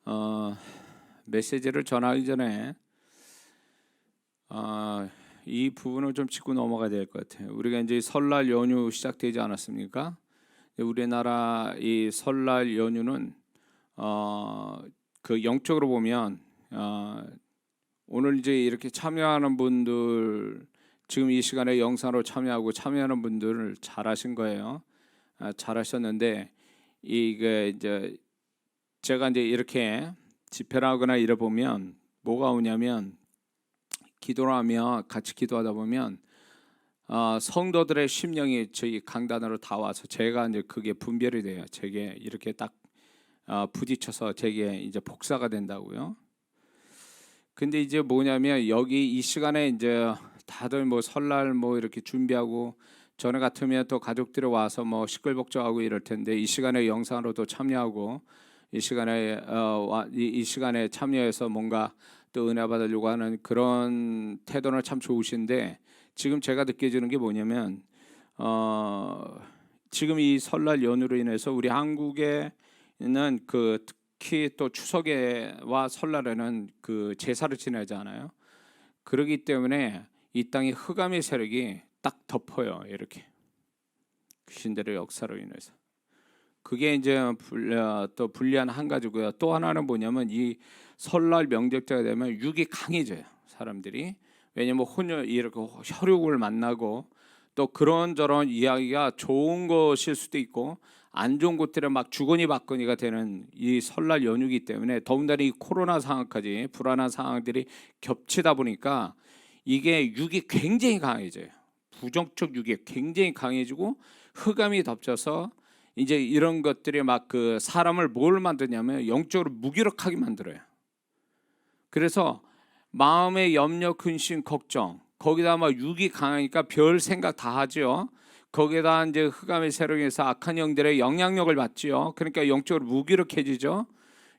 어, 메시지를 전하기 전에 이 부분을 좀 짚고 넘어가야 될 것 같아요. 우리가 이제 설날 연휴 시작되지 않았습니까? 우리나라 이 설날 연휴는 그 영적으로 보면 오늘 이제 이렇게 참여하는 분들, 지금 이 시간에 영상으로 참여하는 분들을 잘하신 거예요. 잘하셨는데 이게 이제 제가 이제 이렇게 집회를 하거나 이래 보면 뭐가 오냐면, 기도를 하며 같이 기도하다 보면 성도들의 심령이 저희 강단으로 다 와서 제가 이제 그게 분별이 돼요. 제게 이렇게 딱 부딪혀서 제게 이제 복사가 된다고요. 근데 이제 뭐냐면 여기 이 시간에 이제 다들 뭐 설날 뭐 이렇게 준비하고, 전에 같으면 또 가족들이 와서 뭐 시끌벅적하고 이럴 텐데, 이 시간에 영상으로도 참여하고 이 시간에 참여해서 뭔가 또 은혜 받으려고 하는 그런 태도는 참 좋으신데, 지금 제가 느껴지는 게 뭐냐면 지금 이 설날 연휴로 인해서 우리 한국에는 특히 또 추석에와 설날에는 그 제사를 지내잖아요. 그러기 때문에 이 땅의 흑암의 세력이 딱 덮어요. 이렇게 귀신들의 역사로 인해서. 그게 이제 또 불리한 한 가지고요. 또 하나는 뭐냐면 이 설날 명절 때가 되면 육이 강해져요, 사람들이. 왜냐면 이렇게 혈육을 만나고 또 그런저런 이야기가 좋은 것일 수도 있고 안 좋은 것들에 막 주거니 받거니가 되는 이 설날 연휴이기 때문에, 더군다나 이 코로나 상황까지 불안한 상황들이 겹치다 보니까 이게 육이 굉장히 강해져요. 부정적 육이 굉장히 강해지고 흑암이 덮쳐서 이제 이런 것들이 막 그 사람을 뭘 만드냐면 영적으로 무기력하게 만들어요. 그래서 마음의 염려, 근심, 걱정, 거기다 막 육이 강하니까 별 생각 다 하죠. 거기다 이제 흑암의 세력에서 악한 영들의 영향력을 받지요. 그러니까 영적으로 무기력해지죠.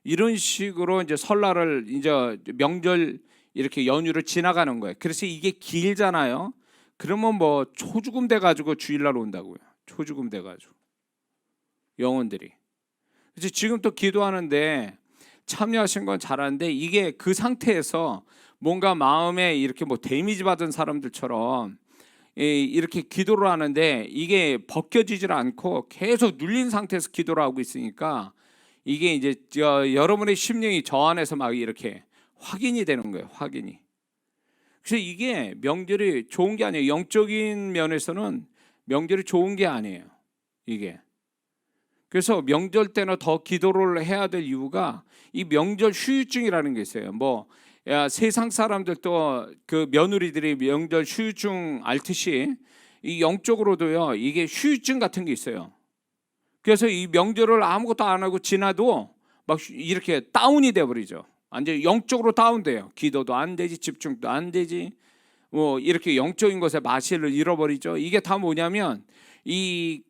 이런 식으로 이제 설날을 이제 명절 이렇게 연휴를 지나가는 거예요. 그래서 이게 길잖아요. 그러면 뭐 초죽음 돼 가지고 주일날 온다고요. 초죽음 돼 가지고 영혼들이. 그래서 지금 또 기도하는데 참여하신 건 잘하는데, 이게 그 상태에서 뭔가 마음에 이렇게 뭐 데미지 받은 사람들처럼 이렇게 기도를 하는데 이게 벗겨지질 않고 계속 눌린 상태에서 기도를 하고 있으니까 이게 이제 여러분의 심령이 저 안에서 막 이렇게 확인이 되는 거예요. 확인이. 그래서 이게 명절이 좋은 게 아니에요. 영적인 면에서는 명절이 좋은 게 아니에요, 이게. 그래서 명절 때는 더 기도를 해야 될 이유가 이 명절 후유증이라는 게 있어요. 뭐 세상 사람들도 그 며느리들이 명절 후유증 앓듯이 이 영적으로도요, 이게 후유증 같은 게 있어요. 그래서 이 명절을 아무것도 안 하고 지나도 막 이렇게 다운이 돼 버리죠. 완전 영적으로 다운돼요. 기도도 안 되지, 집중도 안 되지, 뭐 이렇게 영적인 것에 마실을 잃어버리죠. 이게 다 뭐냐면 이런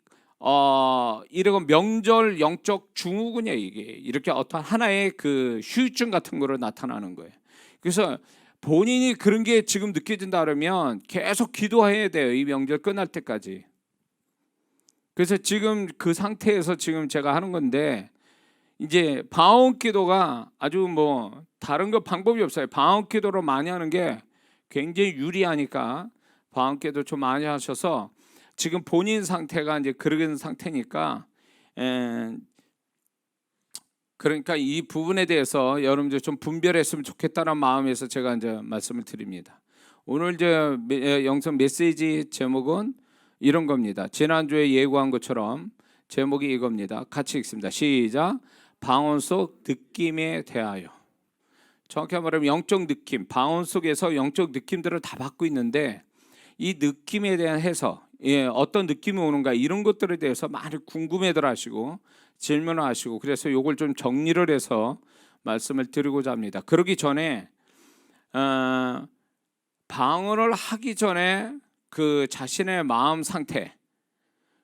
명절 영적 증후군이에요. 이게 이렇게 어떤 하나의 그 후유증 같은 거로 나타나는 거예요. 그래서 본인이 그런 게 지금 느껴진다 그러면 계속 기도해야 돼요, 이 명절 끝날 때까지. 그래서 지금 그 상태에서 지금 제가 하는 건데, 이제 방언 기도가 아주 뭐 다른 거 방법이 없어요. 방언 기도로 많이 하는 게 굉장히 유리하니까 방언 기도 좀 많이 하셔서, 지금 본인 상태가 이제 그런 상태니까 그러니까 이 부분에 대해서 여러분들 좀 분별했으면 좋겠다는 마음에서 제가 이제 말씀을 드립니다. 오늘 이제 영상 메시지 제목은 이런 겁니다. 지난주에 예고한 것처럼 제목이 이겁니다. 같이 읽습니다. 시작. 방언 속 느낌에 대하여. 정확히 말하면 영적 느낌, 방언 속에서 영적 느낌들을 다 받고 있는데, 이 느낌에 대한 해석, 어떤 느낌이 오는가, 이런 것들에 대해서 많이 궁금해들 하시고 질문을 하시고, 그래서 이걸 좀 정리를 해서 말씀을 드리고자 합니다. 그러기 전에 방언을 하기 전에 그 자신의 마음 상태,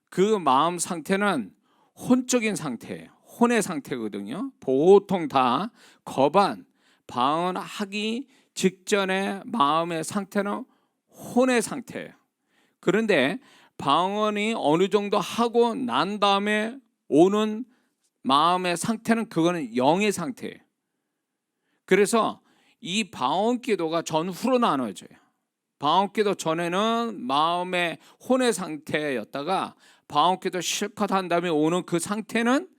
그 마음 상태는 혼적인 상태예요. 혼의 상태거든요. 보통 다 거반 방언하기 직전의 마음의 상태는 혼의 상태예요. 그런데 방언이 어느 정도 하고 난 다음에 오는 마음의 상태는 그거는 영의 상태예요. 그래서 이 방언기도가 전후로 나눠져요. 방언기도 전에는 마음의 혼의 상태였다가 방언기도 실컷 한 다음에 오는 그 상태는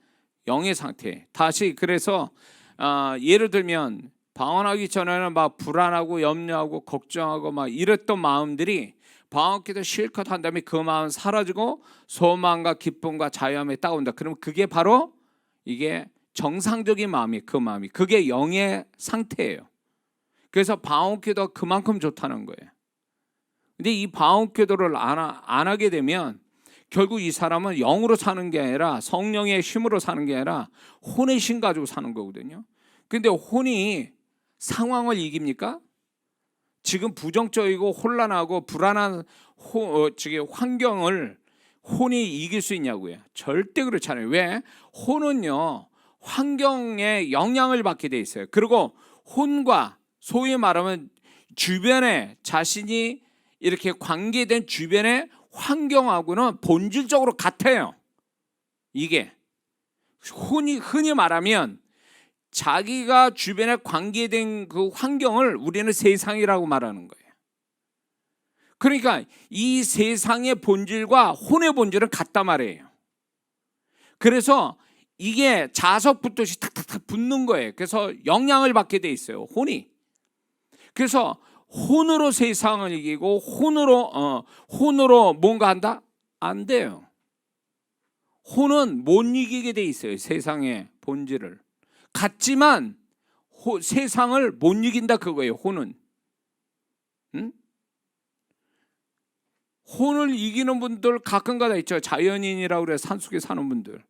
영의 상태. 다시 그래서 예를 들면 방언하기 전에는 막 불안하고 염려하고 걱정하고 막 이랬던 마음들이 방언기도 실컷 한 다음에 그 마음 사라지고 소망과 기쁨과 자유함에 따온다. 그러면 그게 바로 이게 정상적인 마음이, 그 마음이 그게 영의 상태예요. 그래서 방언기도가 그만큼 좋다는 거예요. 근데 이 방언기도를 안 하게 되면 결국 이 사람은 영으로 사는 게 아니라 성령의 힘으로 사는 게 아니라 혼의 힘 가지고 사는 거거든요. 근데 혼이 상황을 이깁니까? 지금 부정적이고 혼란하고 불안한 환경을 혼이 이길 수 있냐고요? 절대 그렇지 않아요. 왜? 혼은요 환경에 영향을 받게 돼 있어요. 그리고 혼과 소위 말하면 주변에 자신이 이렇게 관계된 주변의 환경하고는 본질적으로 같아요. 이게 흔히 말하면 자기가 주변에 관계된 그 환경을 우리는 세상이라고 말하는 거예요. 그러니까 이 세상의 본질과 혼의 본질은 같단 말이에요. 그래서 이게 자석 붙듯이 탁탁탁 붙는 거예요. 그래서 영향을 받게 돼 있어요, 혼이. 그래서 혼으로 세상을 이기고 혼으로 뭔가 한다? 안 돼요. 혼은 못 이기게 돼 있어요, 세상의 본질을. 같지만 세상을 못 이긴다 그거예요, 혼은. 응? 혼을 이기는 분들 가끔가다 있죠. 자연인이라고 그래, 산속에 사는 분들.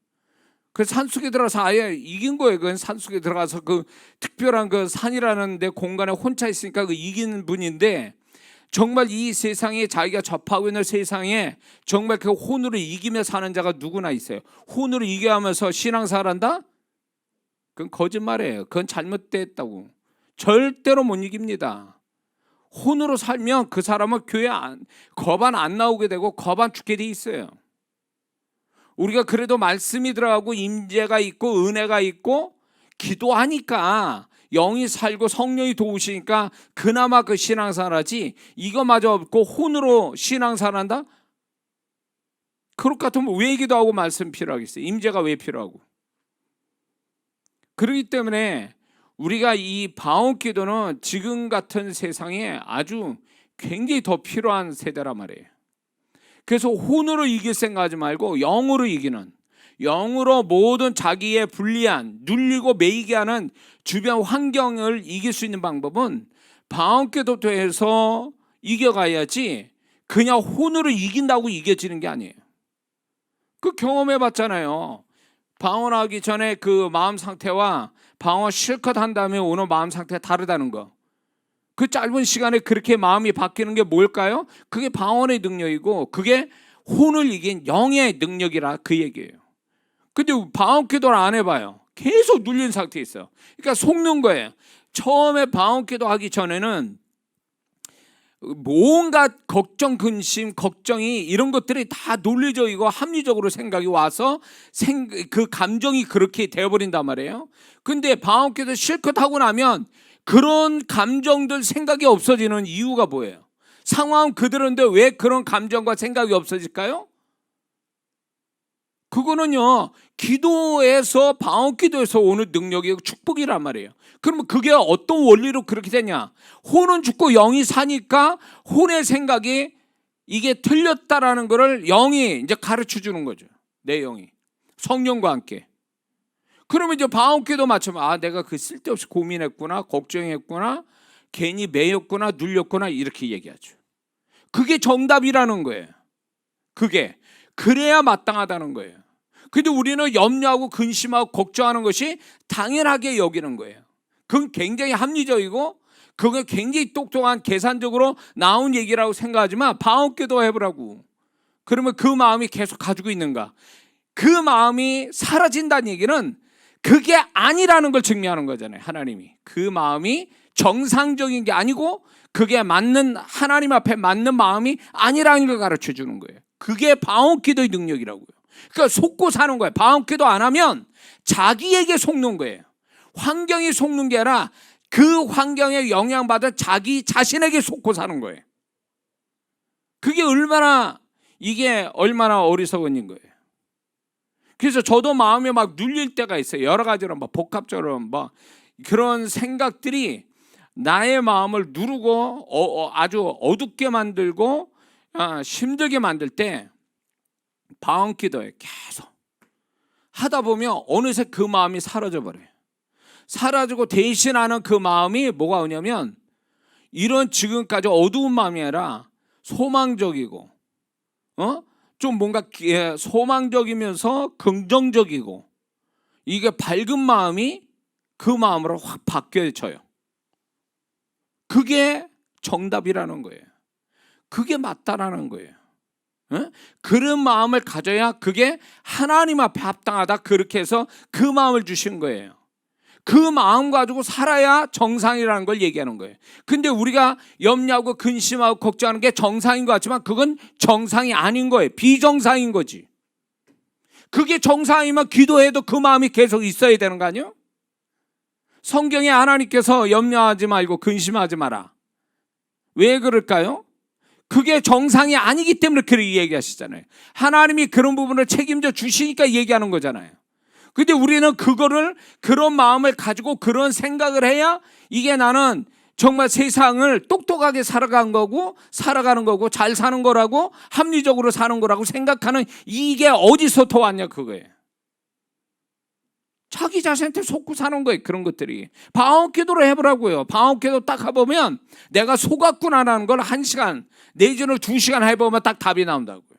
그 산속에 들어가서 아예 이긴 거예요. 그 산속에 들어가서 그 특별한 그 산이라는 데 공간에 혼자 있으니까 그 이기는 분인데, 정말 이 세상에 자기가 접하고 있는 세상에 정말 그 혼으로 이기며 사는 자가 누구나 있어요. 혼으로 이겨하면서 신앙생활 한다? 그건 거짓말이에요. 그건 잘못됐다고. 절대로 못 이깁니다. 혼으로 살면 그 사람은 교회 거반 안 나오게 되고 거반 죽게 돼 있어요. 우리가 그래도 말씀이 들어가고 임재가 있고 은혜가 있고 기도하니까 영이 살고 성령이 도우시니까 그나마 그 신앙생활 하지, 이거마저 없고 혼으로 신앙생활 한다? 그럴 것 같으면 왜 기도하고 말씀 필요하겠어요? 임재가 왜 필요하고? 그렇기 때문에 우리가 이 방언기도는 지금 같은 세상에 아주 굉장히 더 필요한 세대란 말이에요. 그래서 혼으로 이길 생각하지 말고 영으로 이기는, 영으로 모든 자기의 불리한, 눌리고 매이게 하는 주변 환경을 이길 수 있는 방법은 방언기도도 해서 이겨가야지 그냥 혼으로 이긴다고 이겨지는 게 아니에요. 그 경험해 봤잖아요. 방언하기 전에 그 마음 상태와 방언 실컷 한 다음에 오는 마음 상태가 다르다는 거. 그 짧은 시간에 그렇게 마음이 바뀌는 게 뭘까요? 그게 방언의 능력이고 그게 혼을 이긴 영의 능력이라 그 얘기예요. 근데 방언기도를 안 해봐요. 계속 눌린 상태에 있어요. 그러니까 속는 거예요. 처음에 방언기도 하기 전에는 뭔가 걱정, 근심, 걱정이 이런 것들이 다 논리적이고 합리적으로 생각이 와서 그 감정이 그렇게 되어버린단 말이에요. 근데 방언기도 실컷 하고 나면 그런 감정들, 생각이 없어지는 이유가 뭐예요? 상황은 그대로인데 왜 그런 감정과 생각이 없어질까요? 그거는요, 기도에서, 방언기도에서 오는 능력이고 축복이란 말이에요. 그러면 그게 어떤 원리로 그렇게 되냐? 혼은 죽고 영이 사니까 혼의 생각이 이게 틀렸다라는 것을 영이 이제 가르쳐 주는 거죠. 내 영이 성령과 함께. 그러면 이제 방언기도 맞추면 내가 그 쓸데없이 고민했구나, 걱정했구나, 괜히 매였구나, 눌렸구나 이렇게 얘기하죠. 그게 정답이라는 거예요. 그게 그래야 마땅하다는 거예요. 근데 우리는 염려하고 근심하고 걱정하는 것이 당연하게 여기는 거예요. 그건 굉장히 합리적이고 그건 굉장히 똑똑한 계산적으로 나온 얘기라고 생각하지만 방언기도 해보라고. 그러면 그 마음이 계속 가지고 있는가? 그 마음이 사라진다는 얘기는 그게 아니라는 걸 증명하는 거잖아요. 하나님이 그 마음이 정상적인 게 아니고 그게 맞는, 하나님 앞에 맞는 마음이 아니라는 걸 가르쳐 주는 거예요. 그게 방언기도의 능력이라고요. 그러니까 속고 사는 거예요. 방언기도 안 하면 자기에게 속는 거예요. 환경이 속는 게 아니라 그 환경에 영향받아 자기 자신에게 속고 사는 거예요. 그게 이게 얼마나 어리석은 인 거예요. 그래서 저도 마음이 막 눌릴 때가 있어요. 여러 가지로 막 복합적으로 막 그런 생각들이 나의 마음을 누르고 아주 어둡게 만들고 힘들게 만들 때 방언기도에 계속 하다 보면 어느새 그 마음이 사라져 버려요. 사라지고 대신하는 그 마음이 뭐가 오냐면 이런 지금까지 어두운 마음이 아니라 소망적이고 좀 뭔가 소망적이면서 긍정적이고 이게 밝은 마음이 그 마음으로 확 바뀌어져요. 그게 정답이라는 거예요. 그게 맞다라는 거예요. 그런 마음을 가져야 그게 하나님 앞에 합당하다, 그렇게 해서 그 마음을 주신 거예요. 그 마음 가지고 살아야 정상이라는 걸 얘기하는 거예요. 근데 우리가 염려하고 근심하고 걱정하는 게 정상인 것 같지만 그건 정상이 아닌 거예요. 비정상인 거지. 그게 정상이면 기도해도 그 마음이 계속 있어야 되는 거 아니에요? 성경에 하나님께서 염려하지 말고 근심하지 마라. 왜 그럴까요? 그게 정상이 아니기 때문에 그렇게 얘기하시잖아요. 하나님이 그런 부분을 책임져 주시니까 얘기하는 거잖아요. 근데 우리는 그런 마음을 가지고 그런 생각을 해야 이게 나는 정말 세상을 똑똑하게 살아가는 거고 잘 사는 거라고, 합리적으로 사는 거라고 생각하는, 이게 어디서부터 왔냐 그거예요. 자기 자신한테 속고 사는 거예요. 그런 것들이. 방언기도를 해보라고요. 방언기도 딱 해보면 내가 속았구나라는 걸 1시간 내지는 2시간 해보면 딱 답이 나온다고요.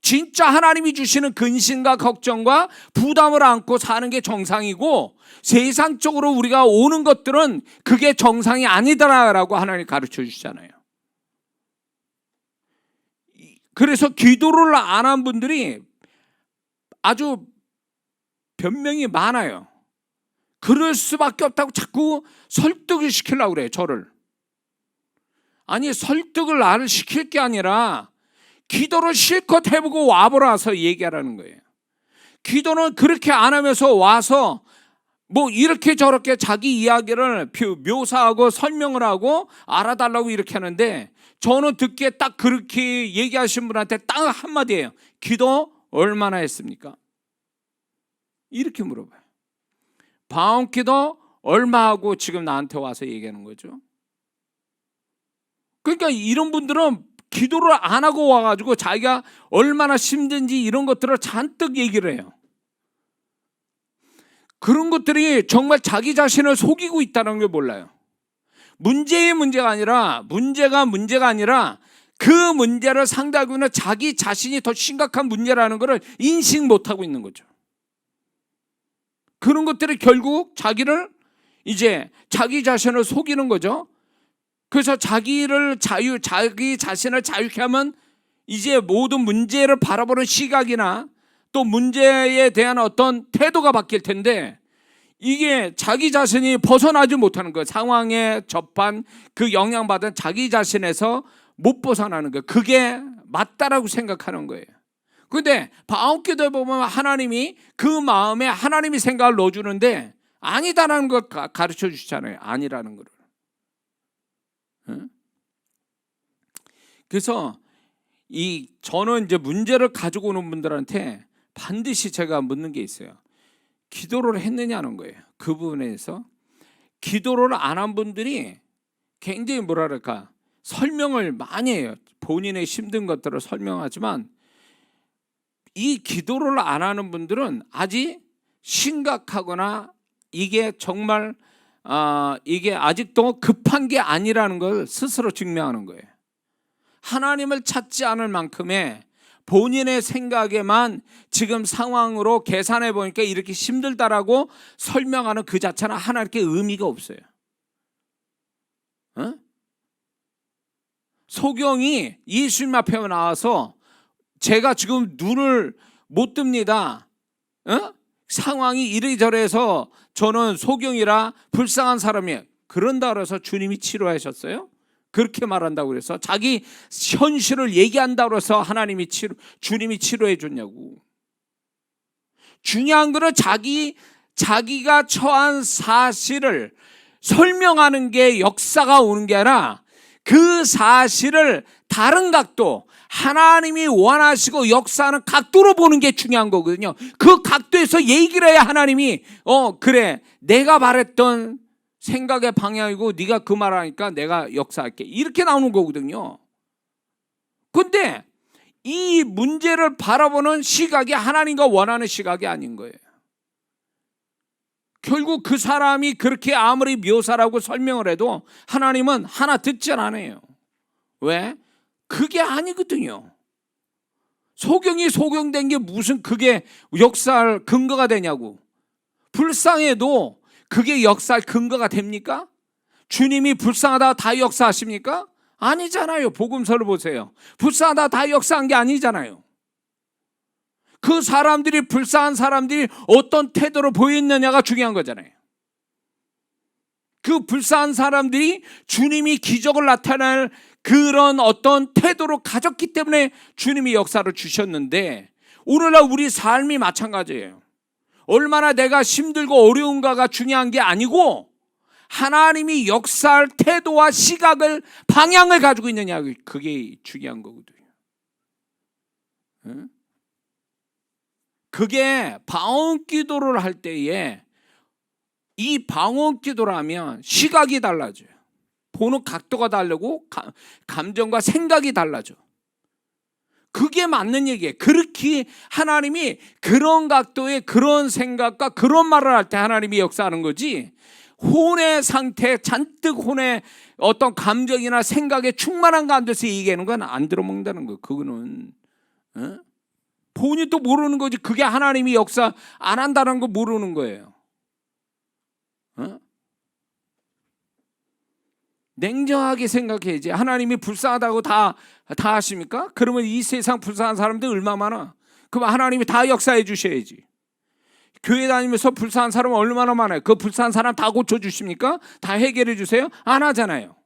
진짜 하나님이 주시는 근심과 걱정과 부담을 안고 사는 게 정상이고, 세상적으로 우리가 오는 것들은 그게 정상이 아니다라고 하나님 가르쳐 주시잖아요. 그래서 기도를 안 한 분들이 아주 변명이 많아요. 그럴 수밖에 없다고 자꾸 설득을 시키려고 그래요, 저를. 아니, 설득을 나를 시킬 게 아니라 기도를 실컷 해보고 와보라서 얘기하라는 거예요. 기도는 그렇게 안 하면서 와서 뭐 이렇게 저렇게 자기 이야기를 묘사하고 설명을 하고 알아달라고 이렇게 하는데, 저는 듣기에 딱 그렇게 얘기하신 분한테 딱 한마디예요. 기도 얼마나 했습니까? 이렇게 물어봐요. 방언기도 얼마 하고 지금 나한테 와서 얘기하는 거죠? 그러니까 이런 분들은 기도를 안 하고 와가지고 자기가 얼마나 힘든지 이런 것들을 잔뜩 얘기를 해요. 그런 것들이 정말 자기 자신을 속이고 있다는 걸 몰라요. 문제가 아니라 그 문제를 상대하고 있는 자기 자신이 더 심각한 문제라는 것을 인식 못하고 있는 거죠. 그런 것들이 결국 자기 자신을 속이는 거죠. 그래서 자기 자신을 자유케 하면 이제 모든 문제를 바라보는 시각이나 또 문제에 대한 어떤 태도가 바뀔 텐데, 이게 자기 자신이 벗어나지 못하는 거예요. 상황에 접한 그 영향받은 자기 자신에서 못 벗어나는 거예요. 그게 맞다라고 생각하는 거예요. 그런데 방언기도에 보면 하나님이 그 마음에 하나님이 생각을 넣어주는데 아니다라는 걸 가르쳐 주시잖아요. 아니라는 거를. 그래서 저는 이제 문제를 가지고 오는 분들한테 반드시 제가 묻는 게 있어요. 기도를 했느냐는 거예요. 그 부분에서 기도를 안 한 분들이 굉장히 설명을 많이 해요. 본인의 힘든 것들을 설명하지만 이 기도를 안 하는 분들은 아직 심각하거나 이게 정말 이게 아직도 급한 게 아니라는 걸 스스로 증명하는 거예요. 하나님을 찾지 않을 만큼의 본인의 생각에만 지금 상황으로 계산해 보니까 이렇게 힘들다라고 설명하는 그 자체는 하나님께 의미가 없어요. 소경이 예수님 앞에 나와서 제가 지금 눈을 못 뜹니다. 상황이 이리저리해서 저는 소경이라 불쌍한 사람이에요. 그런다 그래서 주님이 치료하셨어요? 그렇게 말한다고 그래서 자기 현실을 얘기한다고 해서 주님이 치료해 줬냐고. 중요한 거는 자기 자기가 처한 사실을 설명하는 게 역사가 오는 게 아니라 그 사실을 다른 각도, 하나님이 원하시고 역사하는 각도로 보는 게 중요한 거거든요. 그 각도에서 얘기를 해야 하나님이 그래, 내가 바랬던 생각의 방향이고 네가 그 말하니까 내가 역사할게, 이렇게 나오는 거거든요. 근데 이 문제를 바라보는 시각이 하나님과 원하는 시각이 아닌 거예요. 결국 그 사람이 그렇게 아무리 묘사라고 설명을 해도 하나님은 하나 듣질 않아요. 왜? 그게 아니거든요. 소경이 소경된 게 무슨 그게 역사할 근거가 되냐고. 불쌍해도 그게 역사할 근거가 됩니까? 주님이 불쌍하다 다 역사하십니까? 아니잖아요. 복음서를 보세요. 불쌍하다 다 역사한 게 아니잖아요. 그 사람들이, 불쌍한 사람들이 어떤 태도로 보였느냐가 중요한 거잖아요. 그 불쌍한 사람들이 주님이 기적을 나타낼 그런 어떤 태도로 가졌기 때문에 주님이 역사를 주셨는데, 오늘날 우리 삶이 마찬가지예요. 얼마나 내가 힘들고 어려운가가 중요한 게 아니고 하나님이 역사할 태도와 시각을, 방향을 가지고 있느냐, 그게 중요한 거거든요. 그게 방언 기도를 할 때에, 이 방언 기도라면 시각이 달라져요. 보는 각도가 다르고 감정과 생각이 달라져. 그게 맞는 얘기예요. 그렇게 하나님이 그런 각도의 그런 생각과 그런 말을 할 때 하나님이 역사하는 거지, 혼의 상태, 잔뜩 혼의 어떤 감정이나 생각에 충만한 가운데서 얘기하는 건 안 들어먹는다는 거예요. 그거는 본인도 모르는 거지. 그게 하나님이 역사 안 한다는 거 모르는 거예요. 냉정하게 생각해야지. 하나님이 불쌍하다고 다 하십니까? 그러면 이 세상 불쌍한 사람들 얼마나 많아. 그럼 하나님이 다 역사해 주셔야지. 교회 다니면서 불쌍한 사람 얼마나 많아요. 그 불쌍한 사람 다 고쳐주십니까? 다 해결해 주세요? 안 하잖아요.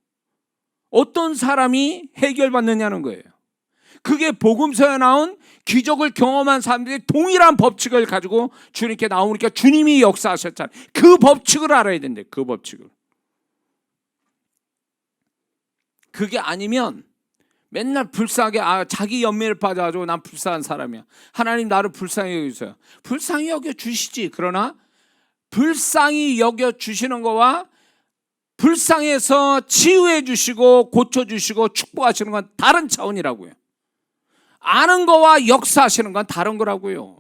어떤 사람이 해결받느냐는 거예요. 그게 복음서에 나온 기적을 경험한 사람들이 동일한 법칙을 가지고 주님께 나오니까 주님이 역사하셨잖아요. 그 법칙을 알아야 된대. 그 법칙을. 그게 아니면 맨날 불쌍하게 자기 연민을 빠져가지고 난 불쌍한 사람이야, 하나님 나를 불쌍히 여기세요. 불쌍히 여겨주시지. 그러나 불쌍히 여겨주시는 거와 불쌍해서 치유해 주시고 고쳐주시고 축복하시는 건 다른 차원이라고요. 아는 거와 역사하시는 건 다른 거라고요.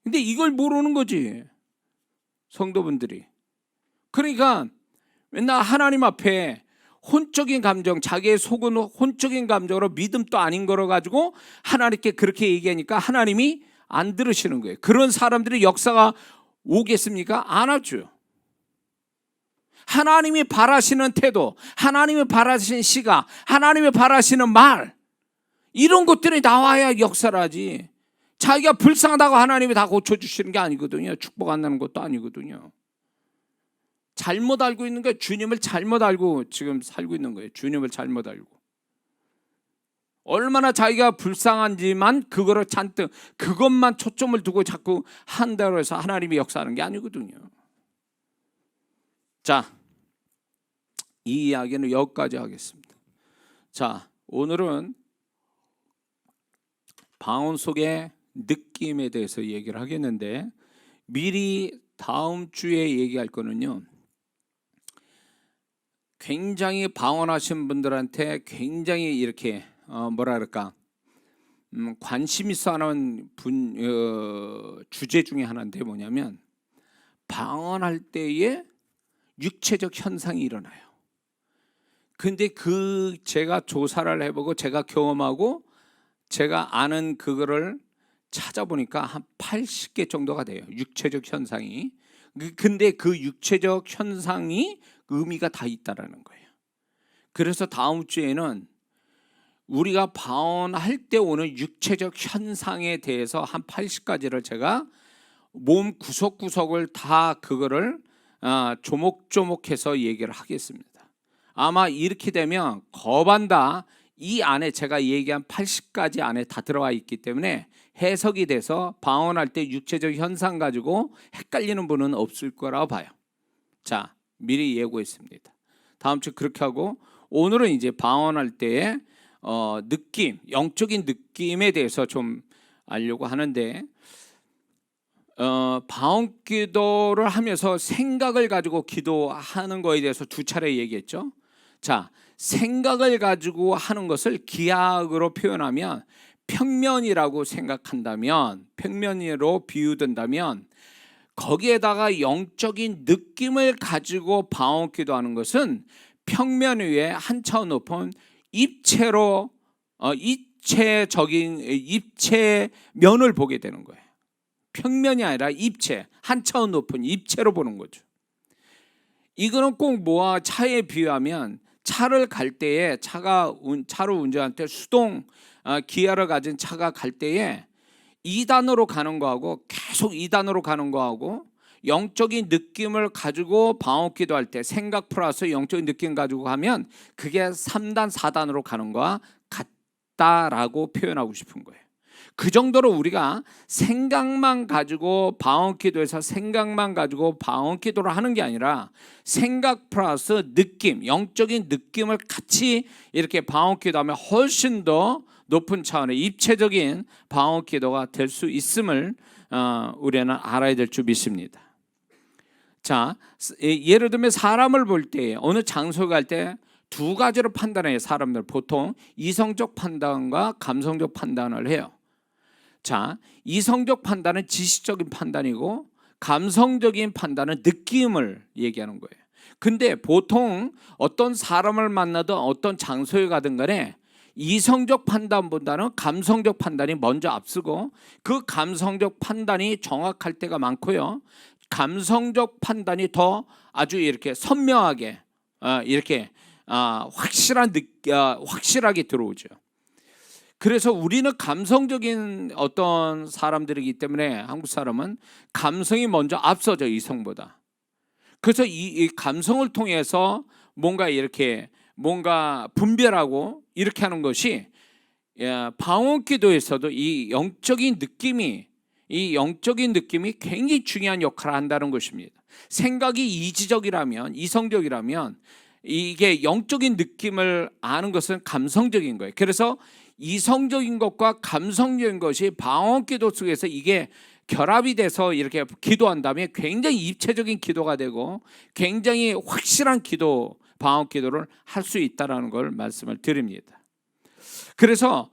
근데 이걸 모르는 거지, 성도분들이. 그러니까 맨날 하나님 앞에 혼적인 감정, 자기의 속은 혼적인 감정으로 믿음도 아닌 거로 가지고 하나님께 그렇게 얘기하니까 하나님이 안 들으시는 거예요. 그런 사람들이 역사가 오겠습니까? 안 하죠. 하나님이 바라시는 태도, 하나님이 바라시는 시각, 하나님이 바라시는 말, 이런 것들이 나와야 역사를 하지. 자기가 불쌍하다고 하나님이 다 고쳐주시는 게 아니거든요. 축복 안 나는 것도 아니거든요. 잘못 알고 있는 거예요. 주님을 잘못 알고 지금 살고 있는 거예요. 주님을 잘못 알고. 얼마나 자기가 불쌍한지만 그거를 잔뜩, 그것만 초점을 두고 자꾸 한다고 해서 하나님이 역사하는 게 아니거든요. 자, 이 이야기는 여기까지 하겠습니다. 자, 오늘은 방언 속의 느낌에 대해서 얘기를 하겠는데, 미리 다음 주에 얘기할 거는요, 굉장히 방언하신 분들한테 굉장히 이렇게 뭐라 그럴까, 관심 있어 하는 주제 중에 하나인데, 뭐냐면 방언할 때에 육체적 현상이 일어나요. 근데 제가 조사를 해보고 제가 경험하고 제가 아는 그거를 찾아보니까 한 80개 정도가 돼요, 육체적 현상이. 근데 그 육체적 현상이 의미가 다 있다라는 거예요. 그래서 다음 주에는 우리가 방언할 때 오는 육체적 현상에 대해서 한 80가지를 제가 몸 구석구석을 다 그거를 조목조목해서 얘기를 하겠습니다. 아마 이렇게 되면 겁한다, 이 안에 제가 얘기한 80가지 안에 다 들어와 있기 때문에 해석이 돼서 방언할 때 육체적 현상 가지고 헷갈리는 분은 없을 거라고 봐요. 자, 미리 예고했습니다. 다음 주 그렇게 하고, 오늘은 이제 방언할 때의 느낌, 영적인 느낌에 대해서 좀 알려고 하는데, 방언 기도를 하면서 생각을 가지고 기도하는 거에 대해서 두 차례 얘기했죠. 자, 생각을 가지고 하는 것을 기하학으로 표현하면, 평면이라고 생각한다면, 평면으로 비유된다면, 거기에다가 영적인 느낌을 가지고 방언 기도하는 것은 평면 위에 한 차원 높은 입체로 입체적인 입체면을 보게 되는 거예요. 평면이 아니라 입체, 한 차원 높은 입체로 보는 거죠. 이거는 꼭 뭐와 차에 비유하면, 차를 갈 때에 차로 운전할 때 수동 기아를 가진 차가 갈 때에 2단으로 가는 거하고 계속 2단으로 가는 거하고, 영적인 느낌을 가지고 방언 기도할 때 생각 플러스 영적인 느낌 가지고 가면 그게 3단 4단으로 가는 거와 같다라고 표현하고 싶은 거예요. 그 정도로 우리가 생각만 가지고 방언 기도에서 생각만 가지고 방언 기도를 하는 게 아니라 생각 플러스 느낌, 영적인 느낌을 같이 이렇게 방언 기도하면 훨씬 더 높은 차원의 입체적인 방언 기도가 될 수 있음을 우리는 알아야 될 줄 믿습니다. 자, 예를 들면 사람을 볼 때, 어느 장소에 갈 때 두 가지로 판단해요. 사람들 보통 이성적 판단과 감성적 판단을 해요. 자, 이성적 판단은 지식적인 판단이고, 감성적인 판단은 느낌을 얘기하는 거예요. 근데 보통 어떤 사람을 만나든 어떤 장소에 가든 간에 이성적 판단보다는 감성적 판단이 먼저 앞서고, 그 감성적 판단이 정확할 때가 많고요, 감성적 판단이 더 아주 이렇게 선명하게 이렇게 확실하게 들어오죠. 그래서 우리는 감성적인 어떤 사람들이기 때문에 한국 사람은 감성이 먼저 앞서죠, 이성보다. 그래서 이 감성을 통해서 뭔가 분별하고 이렇게 하는 것이, 방언 기도에서도 이 영적인 느낌이 굉장히 중요한 역할을 한다는 것입니다. 생각이 이성적이라면 이게 영적인 느낌을 아는 것은 감성적인 거예요. 그래서 이성적인 것과 감성적인 것이 방언 기도 속에서 이게 결합이 돼서 이렇게 기도한다면 굉장히 입체적인 기도가 되고 굉장히 확실한 방언 기도를 할 수 있다는 걸 말씀을 드립니다. 그래서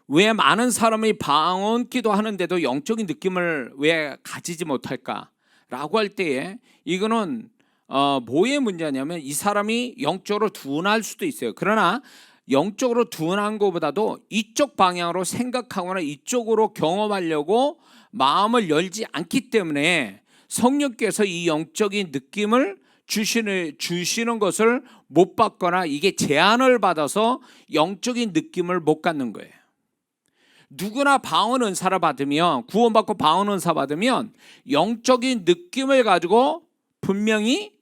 왜 많은 사람이 방언 기도하는데도 영적인 느낌을 왜 가지지 못할까라고 할 때에, 이거는 뭐의 문제냐면 이 사람이 영적으로 둔할 수도 있어요. 그러나 영적으로 둔한 것보다도 이쪽 방향으로 생각하거나 이쪽으로 경험하려고 마음을 열지 않기 때문에 성령께서 이 영적인 느낌을 주시는 것을 못 받거나 이게 제한을 받아서 영적인 느낌을 못 갖는 거예요. 누구나 방언 은사를 받으면, 구원받고 방언 은사 받으면 영적인 느낌을 가지고 분명히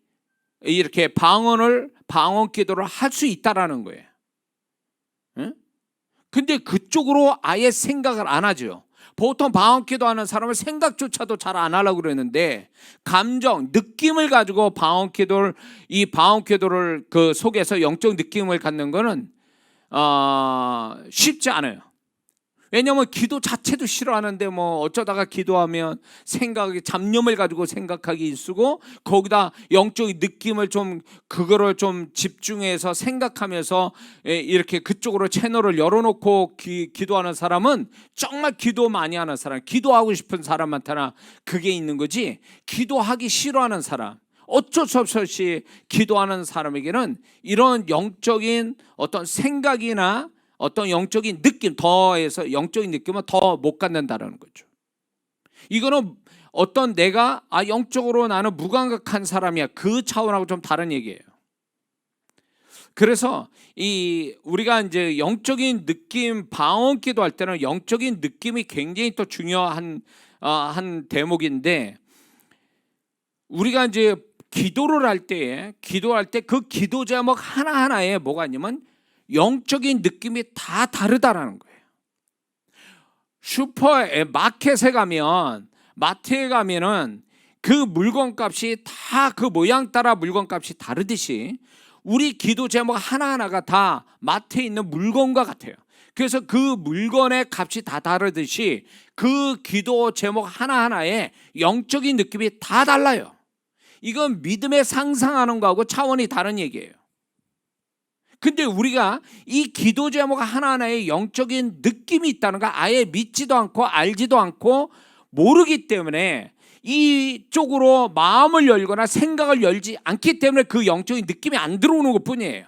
이렇게 방언 기도를 할 수 있다라는 거예요. 근데 그쪽으로 아예 생각을 안 하죠. 보통 방언 기도하는 사람은 생각조차도 잘 안 하려고 그러는데, 감정, 느낌을 가지고 이 방언 기도를 그 속에서 영적 느낌을 갖는 거는 쉽지 않아요. 왜냐하면 기도 자체도 싫어하는데 어쩌다가 기도하면 잡념을 가지고 생각하기 쓰고, 거기다 영적인 느낌을 그거를 좀 집중해서 생각하면서 이렇게 그쪽으로 채널을 열어놓고 기도하는 사람은 정말 기도 많이 하는 사람, 기도하고 싶은 사람한테나 그게 있는 거지, 기도하기 싫어하는 사람, 어쩔 수 없이 기도하는 사람에게는 이런 영적인 어떤 생각이나 어떤 영적인 느낌 더해서 영적인 느낌은 더 못 갖는다라는 거죠. 이거는 어떤 내가 영적으로 나는 무감각한 사람이야, 그 차원하고 좀 다른 얘기예요. 그래서 우리가 이제 영적인 느낌, 방언 기도할 때는 영적인 느낌이 굉장히 또 중요한 한 대목인데, 우리가 이제 기도를 할 때에 기도할 때 그 기도 제목 하나하나에 뭐가 있냐면 영적인 느낌이 다 다르다라는 거예요. 슈퍼에 마켓에 가면 마트에 가면은 그 물건값이 다 그 모양 따라 물건값이 다르듯이 우리 기도 제목 하나하나가 다 마트에 있는 물건과 같아요. 그래서 그 물건의 값이 다 다르듯이 그 기도 제목 하나하나에 영적인 느낌이 다 달라요. 이건 믿음에 상상하는 거하고 차원이 다른 얘기예요. 근데 우리가 이 기도 제목 하나하나에 영적인 느낌이 있다는 걸 아예 믿지도 않고 알지도 않고 모르기 때문에 이쪽으로 마음을 열거나 생각을 열지 않기 때문에 그 영적인 느낌이 안 들어오는 것뿐이에요.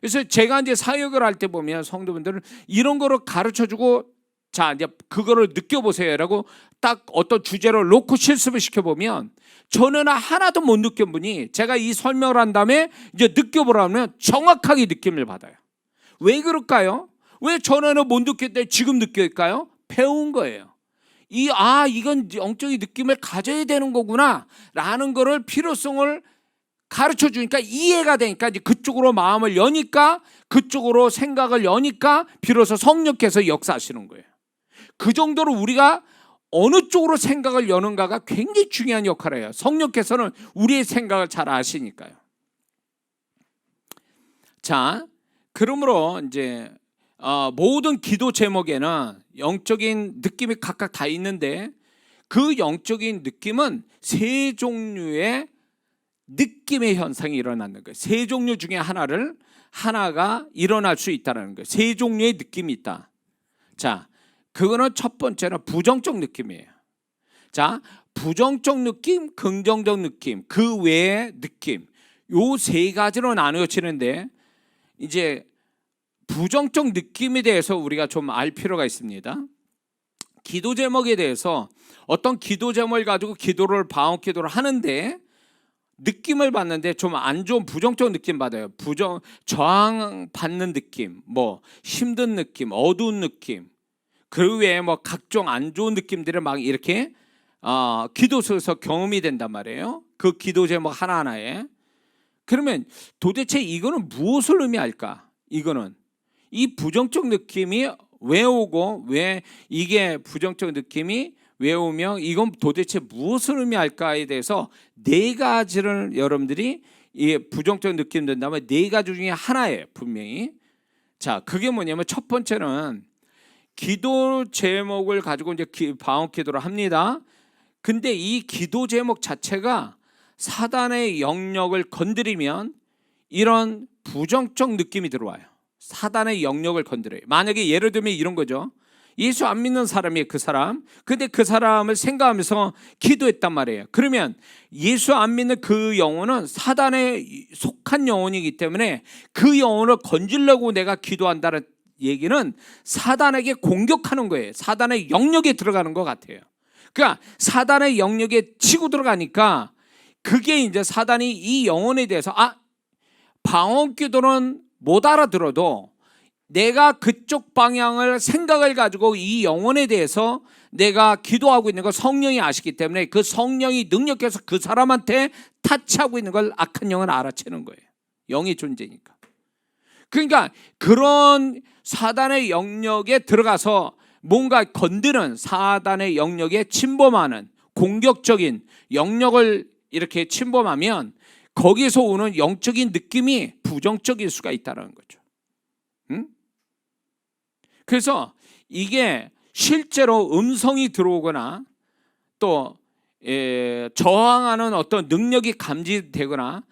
그래서 제가 이제 사역을 할 때 보면 성도분들은 이런 거를 가르쳐주고 자 이제 그거를 느껴보세요라고 딱 어떤 주제를 놓고 실습을 시켜보면 저는 하나도 못 느낀 분이 제가 이 설명을 한 다음에 이제 느껴보라면 정확하게 느낌을 받아요. 왜 그럴까요? 왜 전에는 못 느꼈는데 지금 느낄까요? 배운 거예요. 이건 영적인 느낌을 가져야 되는 거구나 라는 거를 필요성을 가르쳐 주니까 이해가 되니까 이제 그쪽으로 마음을 여니까 그쪽으로 생각을 여니까 비로소 성령께서 역사하시는 거예요. 그 정도로 우리가 어느 쪽으로 생각을 여는가가 굉장히 중요한 역할을 해요. 성령께서는 우리의 생각을 잘 아시니까요. 자, 그러므로 이제 모든 기도 제목에는 영적인 느낌이 각각 다 있는데 그 영적인 느낌은 세 종류의 느낌의 현상이 일어나는 거예요. 세 종류 중에 하나가 일어날 수 있다는 거예요. 세 종류의 느낌이 있다. 자, 그거는 첫 번째는 부정적 느낌이에요. 자, 부정적 느낌, 긍정적 느낌, 그 외의 느낌, 요 세 가지로 나누어지는데 이제 부정적 느낌에 대해서 우리가 좀 알 필요가 있습니다. 기도 제목에 대해서 어떤 기도 제목을 가지고 방언 기도를 하는데 느낌을 받는데 좀 안 좋은 부정적 느낌 받아요. 저항받는 느낌, 뭐 힘든 느낌, 어두운 느낌, 그 외에 뭐 각종 안 좋은 느낌들을 막 이렇게 기도 속에서 경험이 된단 말이에요. 그 기도 제목 하나하나에. 그러면 도대체 이거는 무엇을 의미할까? 이거는 이 부정적 느낌이 왜 오고 왜 이게 부정적 느낌이 왜 오며 이건 도대체 무엇을 의미할까에 대해서 네 가지를 여러분들이 이 부정적 느낌 든다면 네 가지 중에 하나예요. 분명히. 자, 그게 뭐냐면 첫 번째는 기도 제목을 가지고 이제 방언 기도를 합니다. 근데 이 기도 제목 자체가 사단의 영역을 건드리면 이런 부정적 느낌이 들어와요. 사단의 영역을 건드려요. 만약에 예를 들면 이런 거죠. 예수 안 믿는 사람이에요. 그 사람. 근데 그 사람을 생각하면서 기도했단 말이에요. 그러면 예수 안 믿는 그 영혼은 사단에 속한 영혼이기 때문에 그 영혼을 건지려고 내가 기도한다는 얘기는 사단에게 공격하는 거예요. 사단의 영역에 들어가는 것 같아요. 그러니까 사단의 영역에 치고 들어가니까 그게 이제 사단이 이 영혼에 대해서 방언 기도는 못 알아들어도 내가 그쪽 방향을 생각을 가지고 이 영혼에 대해서 내가 기도하고 있는 걸 성령이 아시기 때문에 그 성령이 능력해서 그 사람한테 타치하고 있는 걸 악한 영은 알아채는 거예요. 영의 존재니까. 그러니까 그런 사단의 영역에 들어가서 뭔가 건드는 사단의 영역에 침범하는 공격적인 영역을 이렇게 침범하면 거기서 오는 영적인 느낌이 부정적일 수가 있다는 거죠. 그래서 이게 실제로 음성이 들어오거나 또 저항하는 어떤 능력이 감지되거나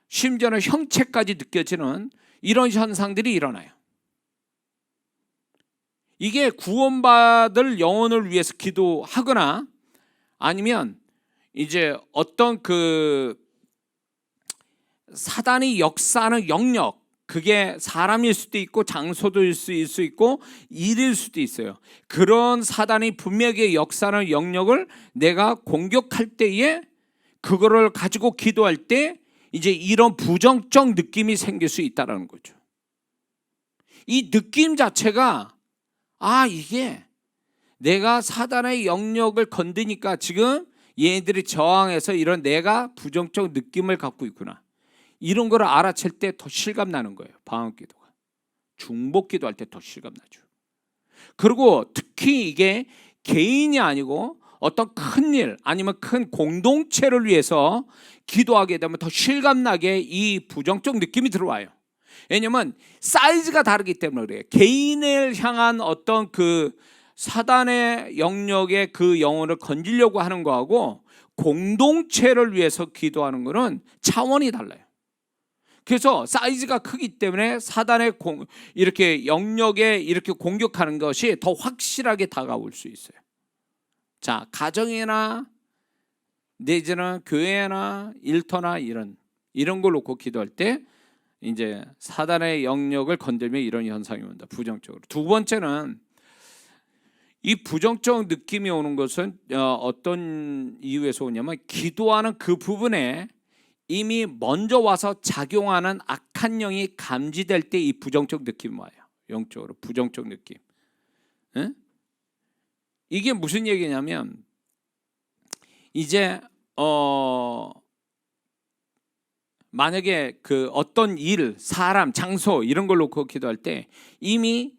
심지어는 형체까지 느껴지는 이런 현상들이 일어나요. 이게 구원받을 영혼을 위해서 기도하거나 아니면 이제 어떤 그 사단이 역사하는 영역, 그게 사람일 수도 있고 장소일 수 있고 일일 수도 있어요. 그런 사단이 분명히 역사하는 영역을 내가 공격할 때에 그거를 가지고 기도할 때 이제 이런 부정적 느낌이 생길 수 있다는 거죠. 이 느낌 자체가 이게 내가 사단의 영역을 건드니까 지금 얘들이 저항해서 이런 내가 부정적 느낌을 갖고 있구나, 이런 걸 알아챌 때 더 실감나는 거예요. 방언기도가 중보기도 할 때 더 실감나죠. 그리고 특히 이게 개인이 아니고 어떤 큰 일 아니면 큰 공동체를 위해서 기도하게 되면 더 실감나게 이 부정적 느낌이 들어와요. 왜냐면 사이즈가 다르기 때문에 그래요. 개인을 향한 어떤 그 사단의 영역의 그 영혼을 건지려고 하는 거하고 공동체를 위해서 기도하는 거는 차원이 달라요. 그래서 사이즈가 크기 때문에 사단의 이렇게 영역에 이렇게 공격하는 것이 더 확실하게 다가올 수 있어요. 자, 가정이나 내지는 교회나 일터나 이런 걸 놓고 기도할 때 이제 사단의 영역을 건들면 이런 현상이 온다. 부정적으로. 두 번째는 이 부정적 느낌이 오는 것은 어떤 이유에서 오냐면 기도하는 그 부분에 이미 먼저 와서 작용하는 악한 영이 감지될 때 이 부정적 느낌이 와요. 영적으로 부정적 느낌. 에? 이게 무슨 얘기냐면 이제 만약에 그 어떤 일, 사람, 장소 이런 걸 놓고 기도할 때 이미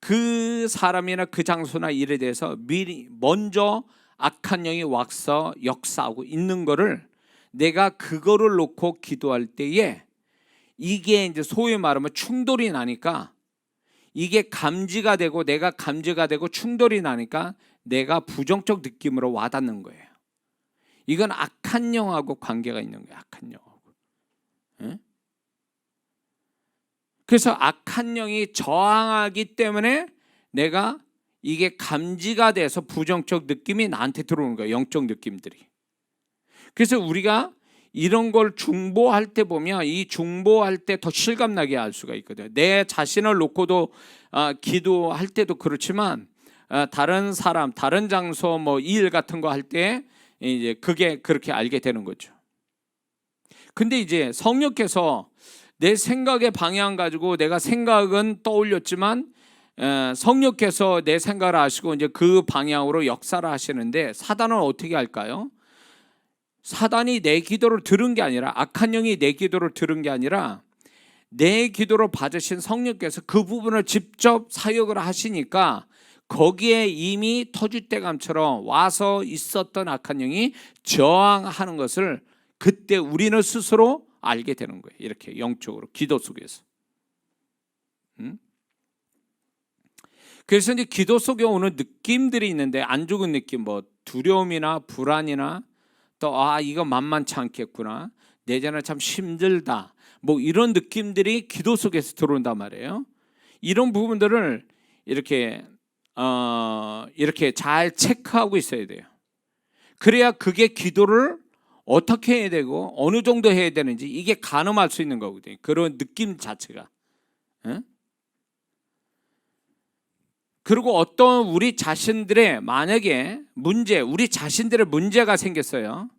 그 사람이나 그 장소나 일에 대해서 미리 먼저 악한 영이 와서 역사하고 있는 거를 내가 그거를 놓고 기도할 때에 이게 이제 소위 말하면 충돌이 나니까 이게 감지가 되고 내가 감지가 되고 충돌이 나니까 내가 부정적 느낌으로 와닿는 거예요. 이건 악한 영하고 관계가 있는 거예요. 악한 영하고. 예? 그래서 악한 영이 저항하기 때문에 내가 이게 감지가 돼서 부정적 느낌이 나한테 들어오는 거예요. 영적 느낌들이. 그래서 우리가 이런 걸 중보할 때 보면 이 중보할 때 더 실감나게 할 수가 있거든요. 내 자신을 놓고도 기도할 때도 그렇지만 다른 사람, 다른 장소, 뭐 일 같은 거 할 때 이제 그게 그렇게 알게 되는 거죠. 근데 이제 성령께서 내 생각의 방향 가지고 내가 생각은 떠올렸지만 성령께서 내 생각을 아시고 이제 그 방향으로 역사를 하시는데 사단은 어떻게 할까요? 사단이 내 기도를 들은 게 아니라 악한 영이 내 기도를 들은 게 아니라 내 기도를 받으신 성령께서 그 부분을 직접 사역을 하시니까 거기에 이미 터줏대감처럼 와서 있었던 악한 영이 저항하는 것을 그때 우리는 스스로 알게 되는 거예요. 이렇게 영적으로 기도 속에서. 그래서 이제 기도 속에 오는 느낌들이 있는데 안 좋은 느낌, 뭐 두려움이나 불안이나 또 이거 만만치 않겠구나, 내전은 참 힘들다, 뭐 이런 느낌들이 기도 속에서 들어온단 말이에요. 이런 부분들을 이렇게 잘 체크하고 있어야 돼요. 그래야 그게 기도를 어떻게 해야 되고 어느 정도 해야 되는지 이게 가늠할 수 있는 거거든요. 그런 느낌 자체가. 그리고 어떤 우리 자신들의 만약에 문제, 우리 자신들의 문제가 생겼어요.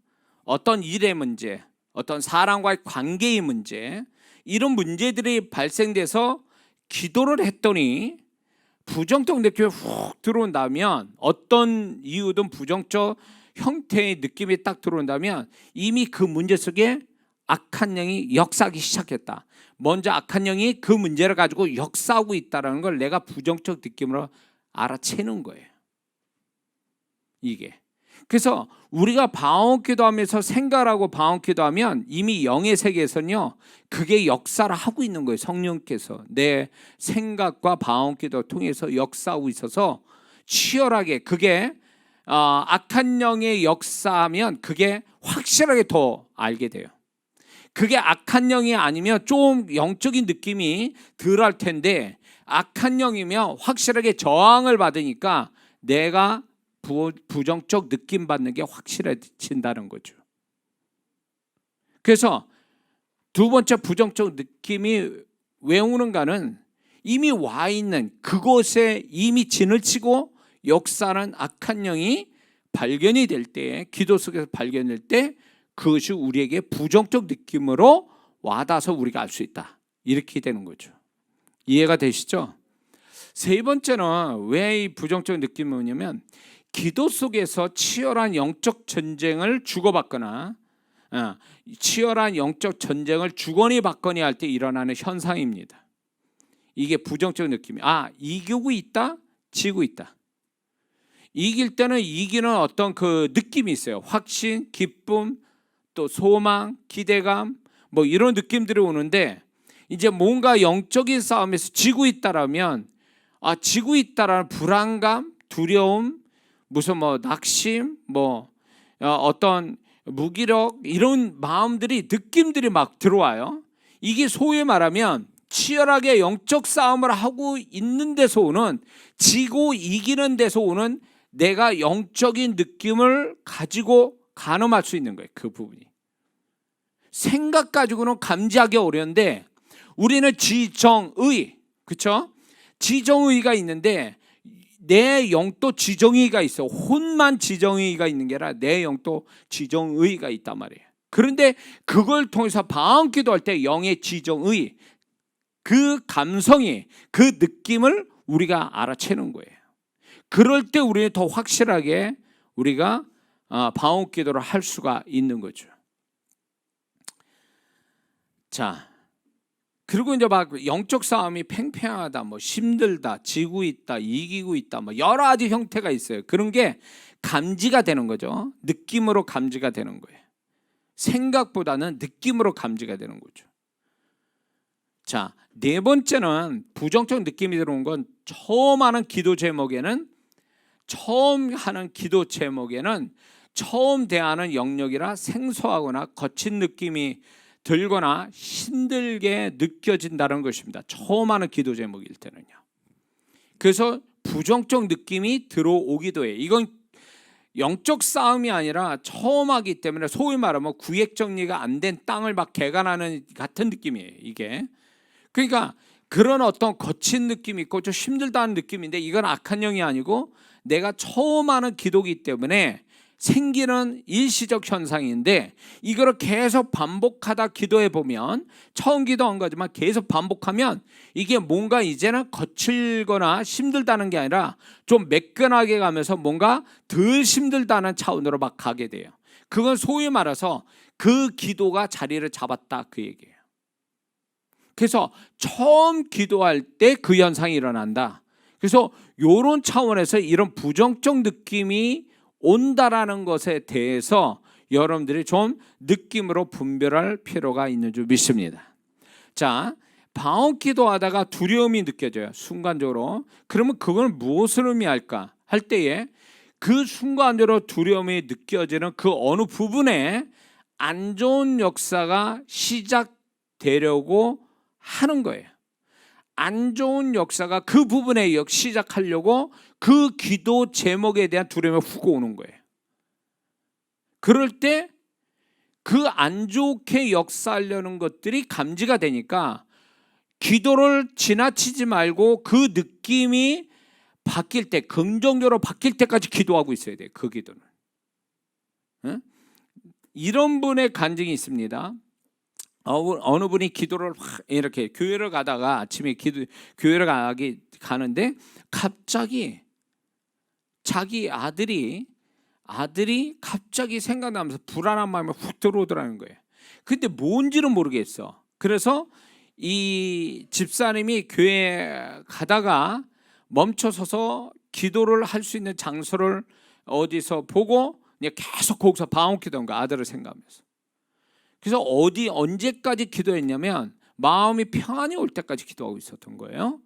어떤 일의 문제, 어떤 사람과의 관계의 문제, 이런 문제들이 발생돼서 기도를 했더니 부정적 느낌이 훅 들어온다면, 어떤 이유든 부정적 형태의 느낌이 딱 들어온다면 이미 그 문제 속에 악한 영이 역사하기 시작했다. 먼저 악한 영이 그 문제를 가지고 역사하고 있다는 걸 내가 부정적 느낌으로 알아채는 거예요. 이게. 그래서 우리가 방언기도하면서 생각하고 방언기도하면 이미 영의 세계에서는요 그게 역사를 하고 있는 거예요. 성령께서 내 생각과 방언기도를 통해서 역사하고 있어서 치열하게 그게 악한 영의 역사하면 그게 확실하게 더 알게 돼요. 그게 악한 영이 아니면 좀 영적인 느낌이 덜할 텐데 악한 영이면 확실하게 저항을 받으니까 내가 부정적 느낌 받는 게 확실해진다는 거죠. 그래서 두 번째 부정적 느낌이 왜 오는가는 이미 와 있는 그곳에 이미 진을 치고 역사하는 악한 영이 발견이 될 때, 기도 속에서 발견될 때 그것이 우리에게 부정적 느낌으로 와닿아서 우리가 알 수 있다. 이렇게 되는 거죠. 이해가 되시죠? 세 번째는 왜 이 부정적 느낌이 오냐면 기도 속에서 치열한 영적 전쟁을 주고받거나 치열한 영적 전쟁을 주거니 받거니 할 때 일어나는 현상입니다. 이게 부정적 느낌이 이기고 있다, 지고 있다. 이길 때는 이기는 어떤 그 느낌이 있어요. 확신, 기쁨, 또 소망, 기대감 뭐 이런 느낌들이 오는데 이제 뭔가 영적인 싸움에서 지고 있다라면 지고 있다라는 불안감, 두려움, 무슨 뭐 낙심, 뭐 어떤 무기력 이런 마음들이 느낌들이 막 들어와요. 이게 소위 말하면 치열하게 영적 싸움을 하고 있는 데서 오는 지고 이기는 데서 오는 내가 영적인 느낌을 가지고 가늠할 수 있는 거예요. 그 부분이 생각 가지고는 감지하기 어려운데 우리는 지정의, 그렇죠? 지정의가 있는데 내 영도 지정의가 있어. 혼만 지정의가 있는 게 아니라 내 영도 지정의가 있단 말이에요. 그런데 그걸 통해서 방언 기도할 때 영의 지정의, 그 감성이, 그 느낌을 우리가 알아채는 거예요. 그럴 때 우리는 더 확실하게 우리가 방언 기도를 할 수가 있는 거죠. 자, 그리고 이제 막 영적 싸움이 팽팽하다, 뭐 힘들다, 지고 있다, 이기고 있다, 뭐 여러 가지 형태가 있어요. 그런 게 감지가 되는 거죠. 느낌으로 감지가 되는 거예요. 생각보다는 느낌으로 감지가 되는 거죠. 자, 네 번째는 부정적 느낌이 들어온 건 처음 하는 기도 제목에는 처음 대하는 영역이라 생소하거나 거친 느낌이 들거나 힘들게 느껴진다는 것입니다. 처음 하는 기도 제목일 때는요. 그래서 부정적 느낌이 들어오기도 해요. 이건 영적 싸움이 아니라 처음 하기 때문에 소위 말하면 구획 정리가 안 된 땅을 막 개간하는 같은 느낌이에요. 이게 그러니까 그런 어떤 거친 느낌이 있고 좀 힘들다는 느낌인데 이건 악한 영이 아니고 내가 처음 하는 기도이기 때문에 생기는 일시적 현상인데 이거를 계속 반복하다 기도해 보면 처음 기도한 거지만 계속 반복하면 이게 뭔가 이제는 거칠거나 힘들다는 게 아니라 좀 매끈하게 가면서 뭔가 덜 힘들다는 차원으로 막 가게 돼요. 그건 소위 말해서 그 기도가 자리를 잡았다 그 얘기예요. 그래서 처음 기도할 때 그 현상이 일어난다. 그래서 이런 차원에서 이런 부정적 느낌이 온다라는 것에 대해서 여러분들이 좀 느낌으로 분별할 필요가 있는 줄 믿습니다. 자, 방언 기도하다가 두려움이 느껴져요. 순간적으로. 그러면 그건 무엇을 의미할까? 할 때에 그 순간적으로 두려움이 느껴지는 그 어느 부분에 안 좋은 역사가 시작되려고 하는 거예요. 안 좋은 역사가 그 부분에 시작하려고 그 기도 제목에 대한 두려움이 훅 오는 거예요. 그럴 때 그 안 좋게 역사하려는 것들이 감지가 되니까 기도를 지나치지 말고 그 느낌이 바뀔 때, 긍정적으로 바뀔 때까지 기도하고 있어야 돼요. 그 기도는. 이런 분의 간증이 있습니다. 어느 분이 기도를 이렇게 교회를 가다가 아침에 교회를 가는데 갑자기 자기 아들이 갑자기 생각나면서 불안한 마음이 훅 들어오더라는 거예요. 근데 뭔지는 모르겠어. 그래서 이 집사님이 교회 가다가 멈춰서서 기도를 할 수 있는 장소를 어디서 보고 그냥 계속 거기서 방언 기도한 거야. 아들을 생각하면서. 그래서 언제까지 기도했냐면 마음이 평안이 올 때까지 기도하고 있었던 거예요.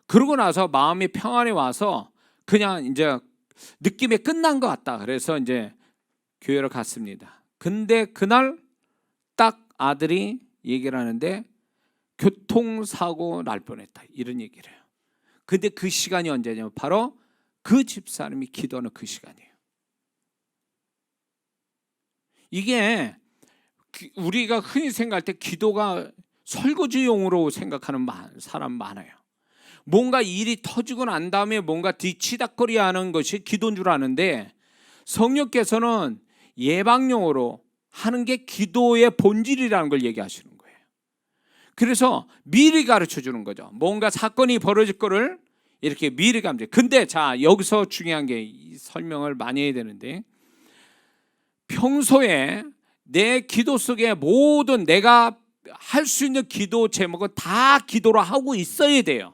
그러고 나서 마음이 평안이 와서 그냥 이제 느낌이 끝난 것 같다. 그래서 이제 교회를 갔습니다. 근데 그날 딱 아들이 얘기를 하는데 교통사고 날 뻔했다. 이런 얘기를 해요. 근데 그 시간이 언제냐면 바로 그 집사람이 기도하는 그 시간이에요. 이게 우리가 흔히 생각할 때 기도가 설거지용으로 생각하는 사람 많아요. 뭔가 일이 터지고 난 다음에 뭔가 뒤치다거리 하는 것이 기도인 줄 아는데 성령께서는 예방용으로 하는 게 기도의 본질이라는 걸 얘기하시는 거예요. 그래서 미리 가르쳐 주는 거죠. 뭔가 사건이 벌어질 거를 이렇게 미리 감정. 근데 자, 여기서 중요한 게 이 설명을 많이 해야 되는데, 평소에 내 기도 속에 모든 내가 할 수 있는 기도 제목은 다 기도로 하고 있어야 돼요.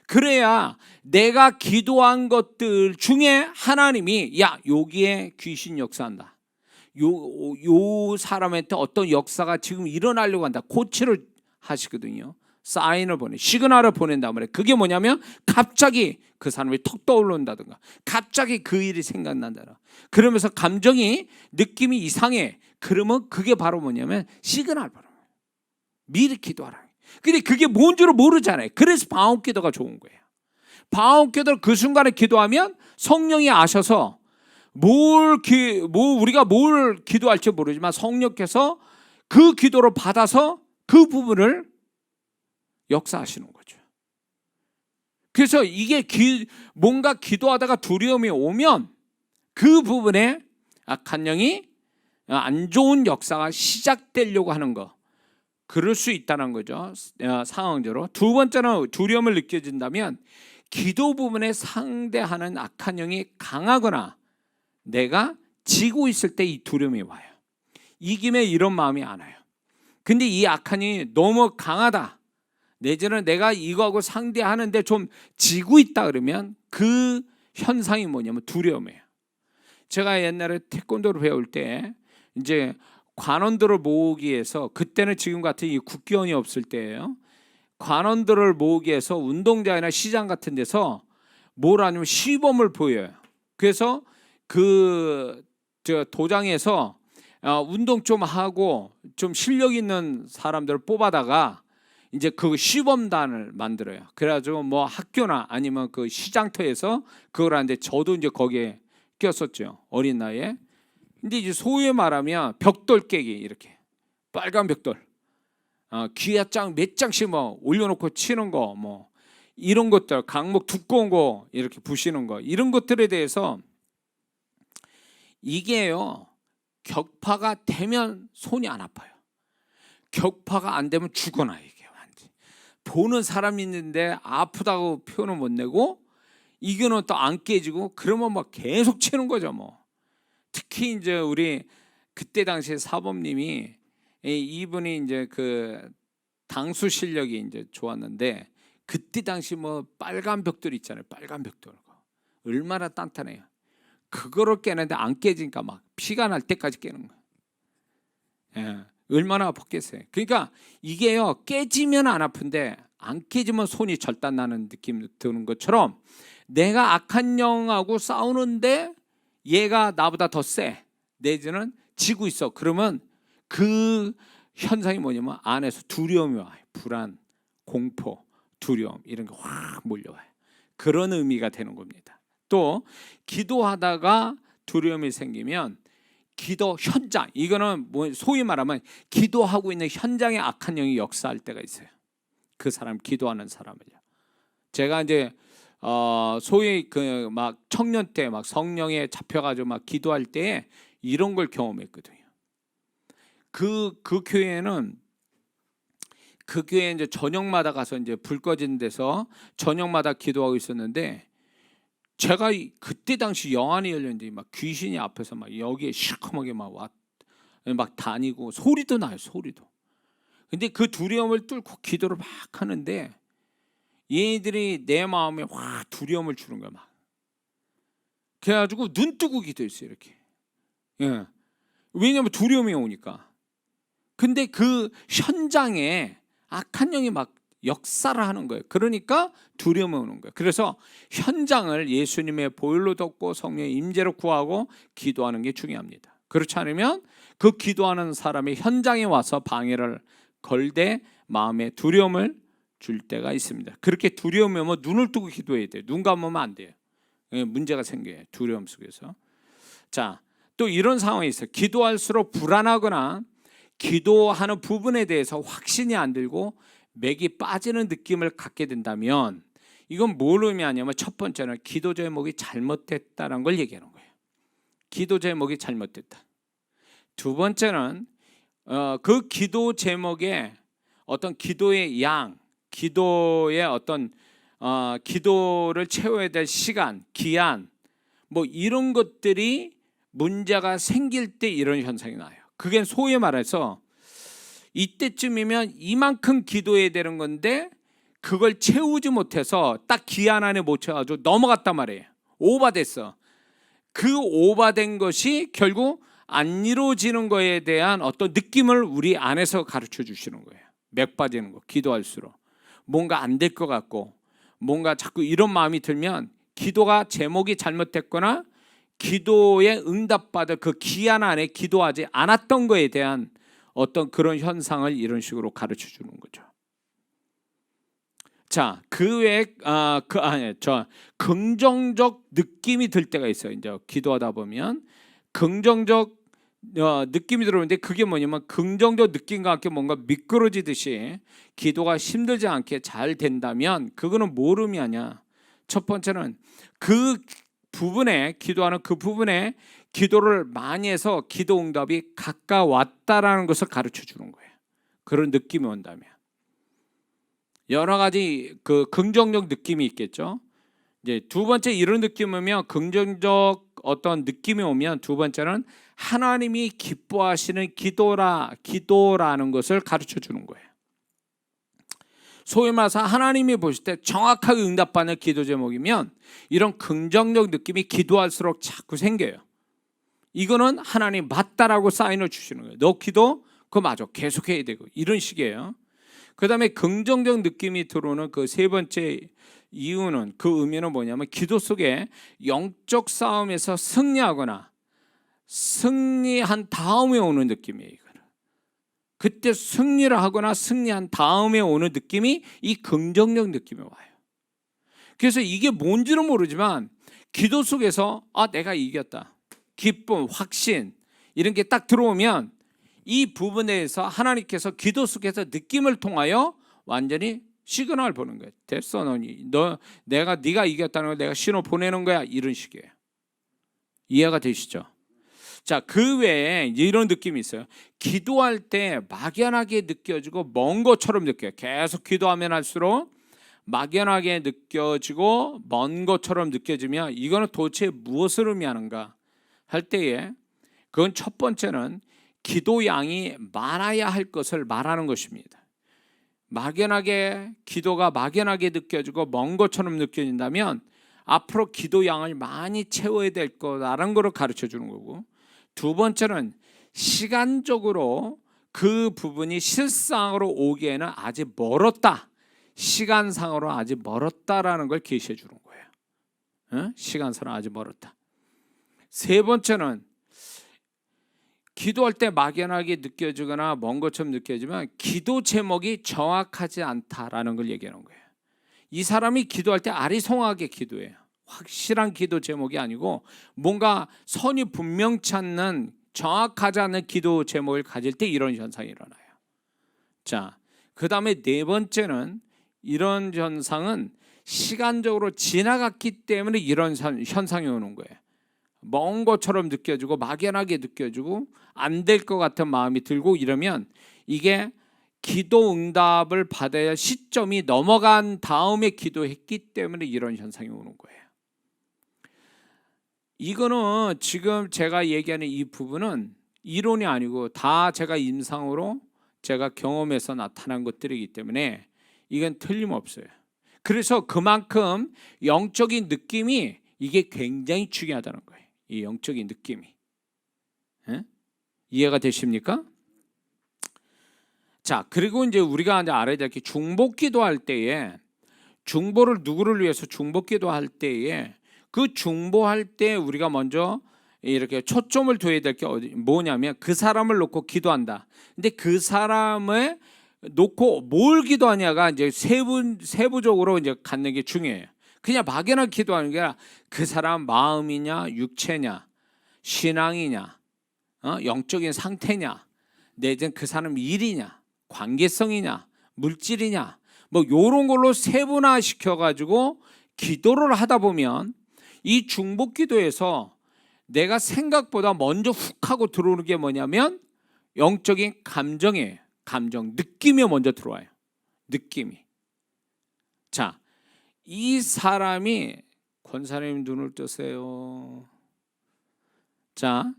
그래야 내가 기도한 것들 중에 하나님이 야, 여기에 귀신 역사한다, 요 사람한테 어떤 역사가 지금 일어나려고 한다, 코치를 하시거든요. 사인을 보내, 시그널을 보낸단 말이에요. 그게 뭐냐면 갑자기 그 사람이 턱 떠오른다든가, 갑자기 그 일이 생각난다, 그러면서 감정이, 느낌이 이상해. 그러면 그게 바로 뭐냐면 시그널, 바로 미리 기도하라. 근데 그게 뭔 줄을 모르잖아요. 그래서 방언기도가 좋은 거예요. 방언기도를 그 순간에 기도하면 성령이 아셔서 우리가 뭘 기도할지 모르지만 성령께서 그 기도를 받아서 그 부분을 역사하시는 거죠. 그래서 이게 뭔가 기도하다가 두려움이 오면 그 부분에 악한 영이, 안 좋은 역사가 시작되려고 하는 거, 그럴 수 있다는 거죠. 상황적으로. 두 번째는 두려움을 느껴진다면 기도 부분에 상대하는 악한 영이 강하거나 내가 지고 있을 때 이 두려움이 와요. 이김에 이런 마음이 안 와요. 근데 이 악한 영이 너무 강하다, 내지는 내가 이거하고 상대하는데 좀 지고 있다, 그러면 그 현상이 뭐냐면 두려움이에요. 제가 옛날에 태권도를 배울 때 이제 관원들을 모으기 위해서, 그때는 지금 같은 이 국기원이 없을 때예요. 관원들을 모으기 위해서 운동장이나 시장 같은 데서 뭘 하냐면 시범을 보여요. 그래서 도장에서 운동 좀 하고 좀 실력 있는 사람들을 뽑아다가 이제 그 시범단을 만들어요. 그래가지고 뭐 학교나 아니면 그 시장터에서 그걸 하는데, 저도 이제 거기에 꼈었죠, 어린 나이에. 근데 이제 소위 말하면 벽돌 깨기, 이렇게 빨간 벽돌, 기아장 몇 장씩 뭐 올려놓고 치는 거, 뭐 이런 것들, 강목 두꺼운 거 이렇게 부시는 거, 이런 것들에 대해서 이게요, 격파가 되면 손이 안 아파요. 격파가 안 되면 죽어나. 이게 완전 보는 사람이 있는데 아프다고 표현을 못 내고 이거는 또 안 깨지고, 그러면 막 계속 치는 거죠. 뭐 특히 이제 우리 그때 당시에 사범님이, 이분이 이제 그 당수 실력이 이제 좋았는데, 그때 당시 뭐 빨간 벽돌 있잖아요. 빨간 벽돌 얼마나 단단해요. 그거를 깨는데 안 깨지니까 막 피가 날 때까지 깨는 거예요. 예, 얼마나 아팠겠어요. 그러니까 이게요, 깨지면 안 아픈데 안 깨지면 손이 절단 나는 느낌 드는 것처럼, 내가 악한 영하고 싸우는데 얘가 나보다 더 세, 내지는 지고 있어. 그러면 그 현상이 뭐냐면 안에서 두려움이 와요. 불안, 공포, 두려움, 이런 게 확 몰려와요. 그런 의미가 되는 겁니다. 또 기도하다가 두려움이 생기면 기도 현장, 이거는 뭐 소위 말하면 기도하고 있는 현장에 악한 영이 역사할 때가 있어요. 그 사람, 기도하는 사람을요. 제가 이제 소위 그 막 청년 때 막 성령에 잡혀가지고 막 기도할 때 이런 걸 경험했거든요. 그 교회는, 그 교회 이제 저녁마다 가서 이제 불 꺼진 데서 저녁마다 기도하고 있었는데, 제가 그때 당시 영안이 열렸는데 막 귀신이 앞에서 막 여기에 시커멓게 막 다니고, 소리도 나요, 소리도. 근데 그 두려움을 뚫고 기도를 막 하는데 얘들이 내 마음에 확 두려움을 주는 거야. 막 그래가지고 눈 뜨고 기도했어요, 이렇게. 예. 왜냐면 두려움이 오니까. 근데 그 현장에 악한 영이 막 역사를 하는 거예요. 그러니까 두려움이 오는 거예요. 그래서 현장을 예수님의 보혈로 덮고 성령의 임재로 구하고 기도하는 게 중요합니다. 그렇지 않으면 그 기도하는 사람이 현장에 와서 방해를 걸되 마음에 두려움을 줄 때가 있습니다. 그렇게 두려움이 오면 눈을 뜨고 기도해야 돼요. 눈 감으면 안 돼요. 문제가 생겨요, 두려움 속에서. 자, 또 이런 상황이 있어요. 기도할수록 불안하거나 기도하는 부분에 대해서 확신이 안 들고 맥이 빠지는 느낌을 갖게 된다면, 이건 뭘 의미하냐면, 첫 번째는 기도 제목이 잘못됐다는 걸 얘기하는 거예요. 기도 제목이 잘못됐다. 두 번째는 그 기도 제목에 어떤 기도의 양, 기도의 어떤 기도를 채워야 될 시간, 기한, 뭐 이런 것들이 문제가 생길 때 이런 현상이 나요. 그게 소위 말해서 이때쯤이면 이만큼 기도해야 되는 건데 그걸 채우지 못해서 딱 기한 안에 못 채워가지고 넘어갔단 말이에요. 오바됐어. 그 오바된 것이 결국 안 이루어지는 거에 대한 어떤 느낌을 우리 안에서 가르쳐 주시는 거예요. 맥 빠지는 거, 기도할수록 뭔가 안 될 것 같고 뭔가 자꾸 이런 마음이 들면 기도가 제목이 잘못됐거나 기도에 응답받을 그 기한 안에 기도하지 않았던 거에 대한 어떤 그런 현상을 이런 식으로 가르쳐 주는 거죠. 자, 그 외에 긍정적 느낌이 들 때가 있어요. 이제 기도하다 보면 긍정적 느낌이 들어오는데 그게 뭐냐면 긍정적 느낌과 함께 뭔가 미끄러지듯이 기도가 힘들지 않게 잘 된다면 그거는 뭘 의미하냐? 첫 번째는 그 부분에 기도하는 그 부분에 기도를 많이 해서 기도 응답이 가까웠다라는 것을 가르쳐 주는 거예요. 그런 느낌이 온다면 여러 가지 그 긍정적 느낌이 있겠죠. 이제 두 번째 이런 느낌이 오면 긍정적 어떤 느낌이 오면 두 번째는 하나님이 기뻐하시는 기도라는 것을 가르쳐 주는 거예요. 소위 말해서 하나님이 보실 때 정확하게 응답받는 기도 제목이면 이런 긍정적 느낌이 기도할수록 자꾸 생겨요. 이거는 하나님 맞다라고 사인을 주시는 거예요. 너 기도 그거 맞아 계속해야 되고 이런 식이에요. 그 다음에 긍정적 느낌이 들어오는 그 세 번째 이유는 그 의미는 뭐냐면 기도 속에 영적 싸움에서 승리하거나 승리한 다음에 오는 느낌이에요. 이거는. 그때 승리를 하거나 승리한 다음에 오는 느낌이 이 긍정적 느낌이 와요. 그래서 이게 뭔지는 모르지만 기도 속에서 내가 이겼다. 기쁨, 확신 이런 게 딱 들어오면 이 부분에 대해서 하나님께서 기도 속에서 느낌을 통하여 완전히 시그널 보는 거예요. 됐어, 네가 이겼다는 걸 내가 신호 보내는 거야. 이런 식이에요. 이해가 되시죠? 자, 그 외에 이런 느낌이 있어요. 기도할 때 막연하게 느껴지고 먼 것처럼 느껴요. 계속 기도하면 할수록 막연하게 느껴지고 먼 것처럼 느껴지면 이거는 도대체 무엇을 의미하는가 할 때에 그건 첫 번째는 기도 양이 많아야 할 것을 말하는 것입니다. 막연하게 기도가 막연하게 느껴지고 먼 것처럼 느껴진다면 앞으로 기도 양을 많이 채워야 될 거라는 것을 가르쳐 주는 거고, 두 번째는 시간적으로 그 부분이 실상으로 오기에는 아직 멀었다. 시간상으로 아직 멀었다라는 걸 계시해 주는 거예요. 시간상으로 아직 멀었다. 세 번째는 기도할 때 막연하게 느껴지거나 먼 것처럼 느껴지면 기도 제목이 정확하지 않다라는 걸 얘기하는 거예요. 이 사람이 기도할 때 아리송하게 기도해요. 확실한 기도 제목이 아니고 뭔가 선이 분명치 않는 정확하지 않은 기도 제목을 가질 때 이런 현상이 일어나요. 자, 그 다음에 네 번째는 이런 현상은 시간적으로 지나갔기 때문에 이런 현상이 오는 거예요. 먼 것처럼 느껴지고 막연하게 느껴지고 안 될 것 같은 마음이 들고 이러면 이게 기도 응답을 받아야 할 시점이 넘어간 다음에 기도했기 때문에 이런 현상이 오는 거예요. 이거는 지금 제가 얘기하는 이 부분은 이론이 아니고 다 제가 임상으로 제가 경험해서 나타난 것들이기 때문에 이건 틀림없어요. 그래서 그만큼 영적인 느낌이 이게 굉장히 중요하다는 거예요. 이 영적인 느낌이. 이해가 되십니까? 자, 그리고 이제 우리가 이제 알아야 될 게 중보 기도할 때에 중보를 누구를 위해서 중보 기도할 때에 그 중보할 때 우리가 먼저 이렇게 초점을 둬야 될 게 뭐냐면 그 사람을 놓고 기도한다. 근데 그 사람을 놓고 뭘 기도하냐가 이제 세부적으로 이제 갖는 게 중요해요. 그냥 막연하게 기도하는 게 아니라 그 사람 마음이냐 육체냐 신앙이냐 영적인 상태냐 내지는 그 사람 일이냐 관계성이냐 물질이냐 뭐 이런 걸로 세분화 시켜가지고 기도를 하다 보면 이 중보 기도에서 내가 생각보다 먼저 훅 하고 들어오는 게 뭐냐면 영적인 감정이에요. 감정, 느낌이 먼저 들어와요. 느낌이. 자, 이 사람이 권사님 눈을 뜨세요. 자,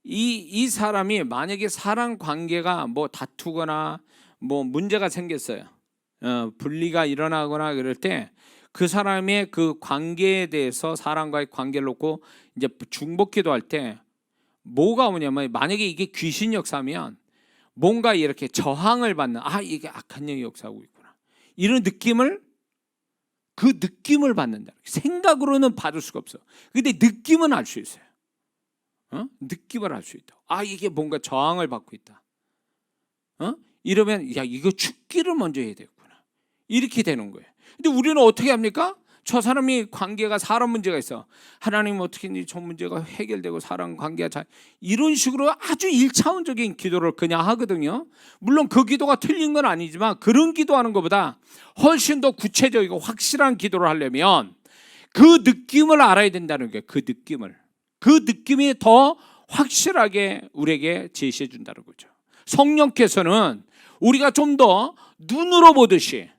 이 사람이 만약에 사랑 관계가 뭐 다투거나 뭐 문제가 생겼어요. 분리가 일어나거나 그럴 때 그 사람의 그 관계에 대해서 사람과의 관계를 놓고 이제 중보기도 할 때 뭐가 오냐면 만약에 이게 귀신 역사면 뭔가 이렇게 저항을 받는 이게 악한 영이 역사하고 있구나 이런 느낌을 그 느낌을 받는다. 생각으로는 받을 수가 없어. 근데 느낌은 알 수 있어요. 느낌을 알 수 있다. 이게 뭔가 저항을 받고 있다. 이러면 야 이거 죽기를 먼저 해야 되겠구나. 이렇게 되는 거예요. 근데 우리는 어떻게 합니까? 저 사람이 관계가 사람 문제가 있어. 하나님 어떻게 저 문제가 해결되고 사람 관계가 잘 이런 식으로 아주 1차원적인 기도를 그냥 하거든요. 물론 그 기도가 틀린 건 아니지만 그런 기도하는 것보다 훨씬 더 구체적이고 확실한 기도를 하려면 그 느낌을 알아야 된다는 거예요. 그 느낌이 더 확실하게 우리에게 제시해 준다는 거죠. 성령께서는 우리가 좀 더 눈으로 보듯이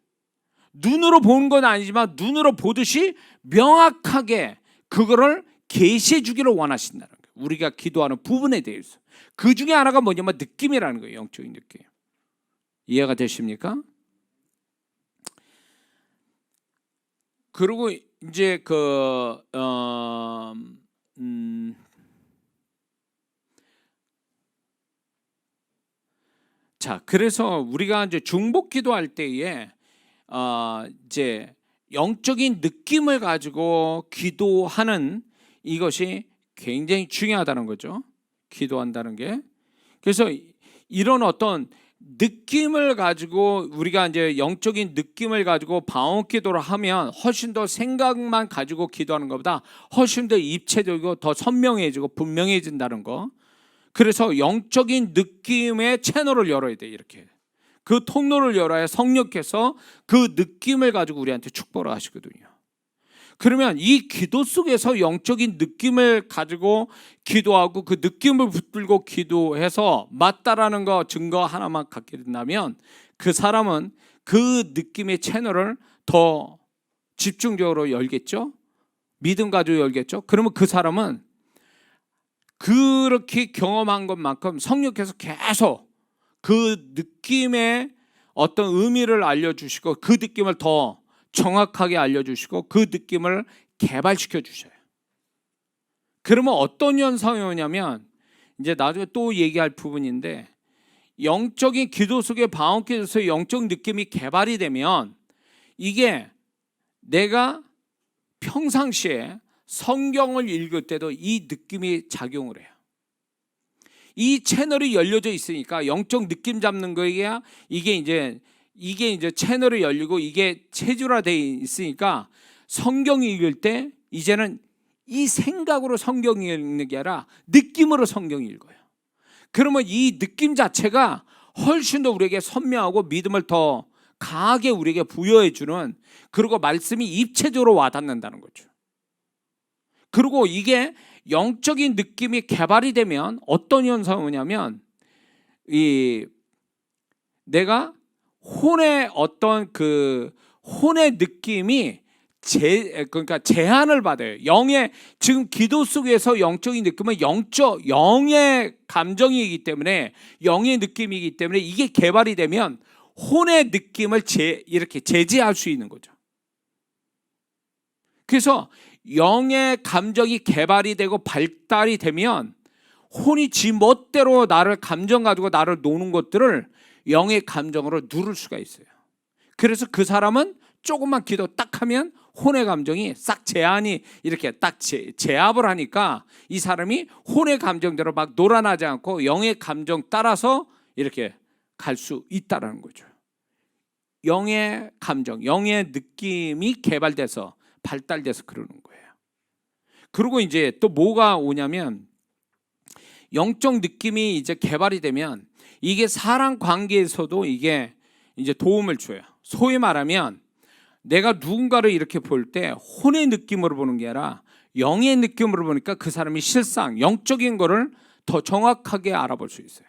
눈으로 보는 건 아니지만 눈으로 보듯이 명확하게 그거를 계시해 주기를 원하신다는 거예요. 우리가 기도하는 부분에 대해서. 그 중에 하나가 뭐냐면 느낌이라는 거예요. 영적인 느낌. 이해가 되십니까? 그리고 이제 자, 그래서 우리가 이제 중복 기도할 때에 이제 영적인 느낌을 가지고 기도하는 이것이 굉장히 중요하다는 거죠. 기도한다는 게. 그래서 이런 어떤 느낌을 가지고 우리가 이제 영적인 느낌을 가지고 방언 기도를 하면 훨씬 더 생각만 가지고 기도하는 것보다 훨씬 더 입체적이고 더 선명해지고 분명해진다는 거. 그래서 영적인 느낌의 채널을 열어야 돼. 이렇게 그 통로를 열어야 성령께서 그 느낌을 가지고 우리한테 축복을 하시거든요. 그러면 이 기도 속에서 영적인 느낌을 가지고 기도하고 그 느낌을 붙들고 기도해서 맞다라는 거 증거 하나만 갖게 된다면 그 사람은 그 느낌의 채널을 더 집중적으로 열겠죠. 믿음 가지고 열겠죠. 그러면 그 사람은 그렇게 경험한 것만큼 성령께서 계속 그 느낌의 어떤 의미를 알려주시고 그 느낌을 더 정확하게 알려주시고 그 느낌을 개발시켜 주셔요. 그러면 어떤 현상이 오냐면 이제 나중에 또 얘기할 부분인데 영적인 기도 속에 방언 기도 속에 영적 느낌이 개발이 되면 이게 내가 평상시에 성경을 읽을 때도 이 느낌이 작용을 해요. 이 채널이 열려져 있으니까 영적 느낌 잡는 거야. 이게 이제 채널이 열리고 이게 체질화되어 있으니까 성경 읽을 때 이제는 이 생각으로 성경 읽는 게 아니라 느낌으로 성경 읽어요. 그러면 이 느낌 자체가 훨씬 더 우리에게 선명하고 믿음을 더 강하게 우리에게 부여해 주는 그리고 말씀이 입체적으로 와닿는다는 거죠. 그리고 이게 영적인 느낌이 개발이 되면 어떤 현상이 오냐면 내가 혼의 어떤 그 혼의 느낌이 그러니까 제한을 받아요. 영의 지금 기도 속에서 영적인 느낌은 영의 감정이기 때문에 영의 느낌이기 때문에 이게 개발이 되면 혼의 느낌을 이렇게 제재할 수 있는 거죠. 그래서 영의 감정이 개발이 되고 발달이 되면 혼이 지 멋대로 나를 감정 가지고 나를 노는 것들을 영의 감정으로 누를 수가 있어요. 그래서 그 사람은 조금만 기도 딱 하면 혼의 감정이 싹 제한이 이렇게 딱 제압을 하니까 이 사람이 혼의 감정대로 막 놀아나지 않고 영의 감정 따라서 이렇게 갈 수 있다는 거죠. 영의 감정, 영의 느낌이 개발돼서 발달돼서 그러는 거예요. 그리고 이제 또 뭐가 오냐면 영적 느낌이 이제 개발이 되면 이게 사람 관계에서도 이게 이제 도움을 줘요. 소위 말하면 내가 누군가를 이렇게 볼 때 혼의 느낌으로 보는 게 아니라 영의 느낌으로 보니까 그 사람이 실상 영적인 거를 더 정확하게 알아볼 수 있어요.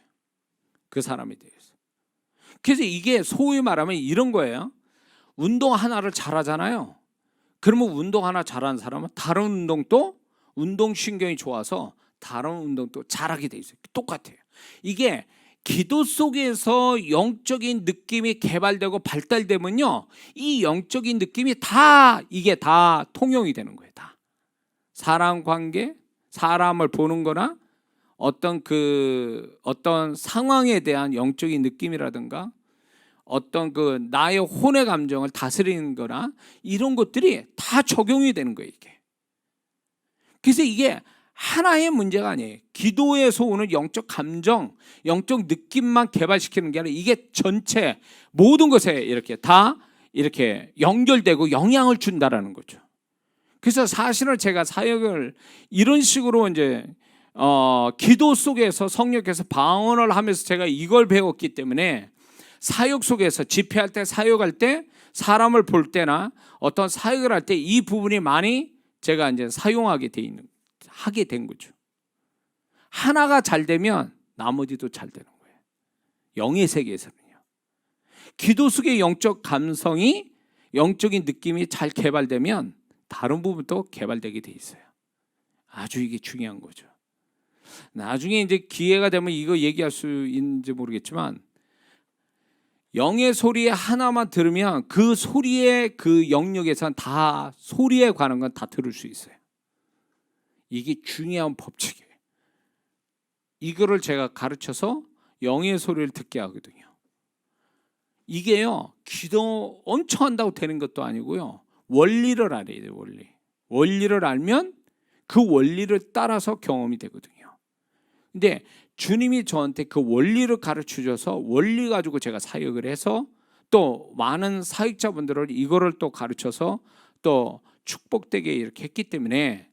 그 사람에 대해서. 그래서 이게 소위 말하면 이런 거예요. 운동 하나를 잘하잖아요. 그러면 운동 하나 잘하는 사람은 다른 운동도 운동신경이 좋아서 다른 운동도 잘하게 돼 있어요. 똑같아요. 이게 기도 속에서 영적인 느낌이 개발되고 발달되면요, 이 영적인 느낌이 다 이게 다 통용이 되는 거예요. 다 사람 관계, 사람을 보는 거나 어떤 상황에 대한 영적인 느낌이라든가 어떤 나의 혼의 감정을 다스리는 거나 이런 것들이 다 적용이 되는 거예요, 이게. 그래서 이게 하나의 문제가 아니에요. 기도에서 오는 영적 감정, 영적 느낌만 개발시키는 게 아니라 이게 전체 모든 것에 이렇게 다 이렇게 연결되고 영향을 준다라는 거죠. 그래서 사실은 제가 사역을 이런 식으로 이제 기도 속에서 성령께서 방언을 하면서 제가 이걸 배웠기 때문에 사역 속에서 집회할 때, 사역할 때, 사람을 볼 때나 어떤 사역을 할 때 이 부분이 많이 제가 이제 사용하게 하게 된 거죠. 하나가 잘 되면 나머지도 잘 되는 거예요. 영의 세계에서는요. 기도 속의 영적 감성이, 영적인 느낌이 잘 개발되면 다른 부분도 개발되게 돼 있어요. 아주 이게 중요한 거죠. 나중에 이제 기회가 되면 이거 얘기할 수 있는지 모르겠지만, 영의 소리 하나만 들으면 그 소리의 그 영역에선 다 소리에 관한 건 다 들을 수 있어요. 이게 중요한 법칙이에요. 이거를 제가 가르쳐서 영의 소리를 듣게 하거든요. 이게요, 기도 엄청 한다고 되는 것도 아니고요, 원리를 알아야 돼요. 원리를 알면 그 원리를 따라서 경험이 되거든요. 근데 주님이 저한테 그 원리를 가르쳐 주셔서 원리 가지고 제가 사역을 해서 또 많은 사역자분들을 이거를 또 가르쳐서 또 축복되게 이렇게 했기 때문에,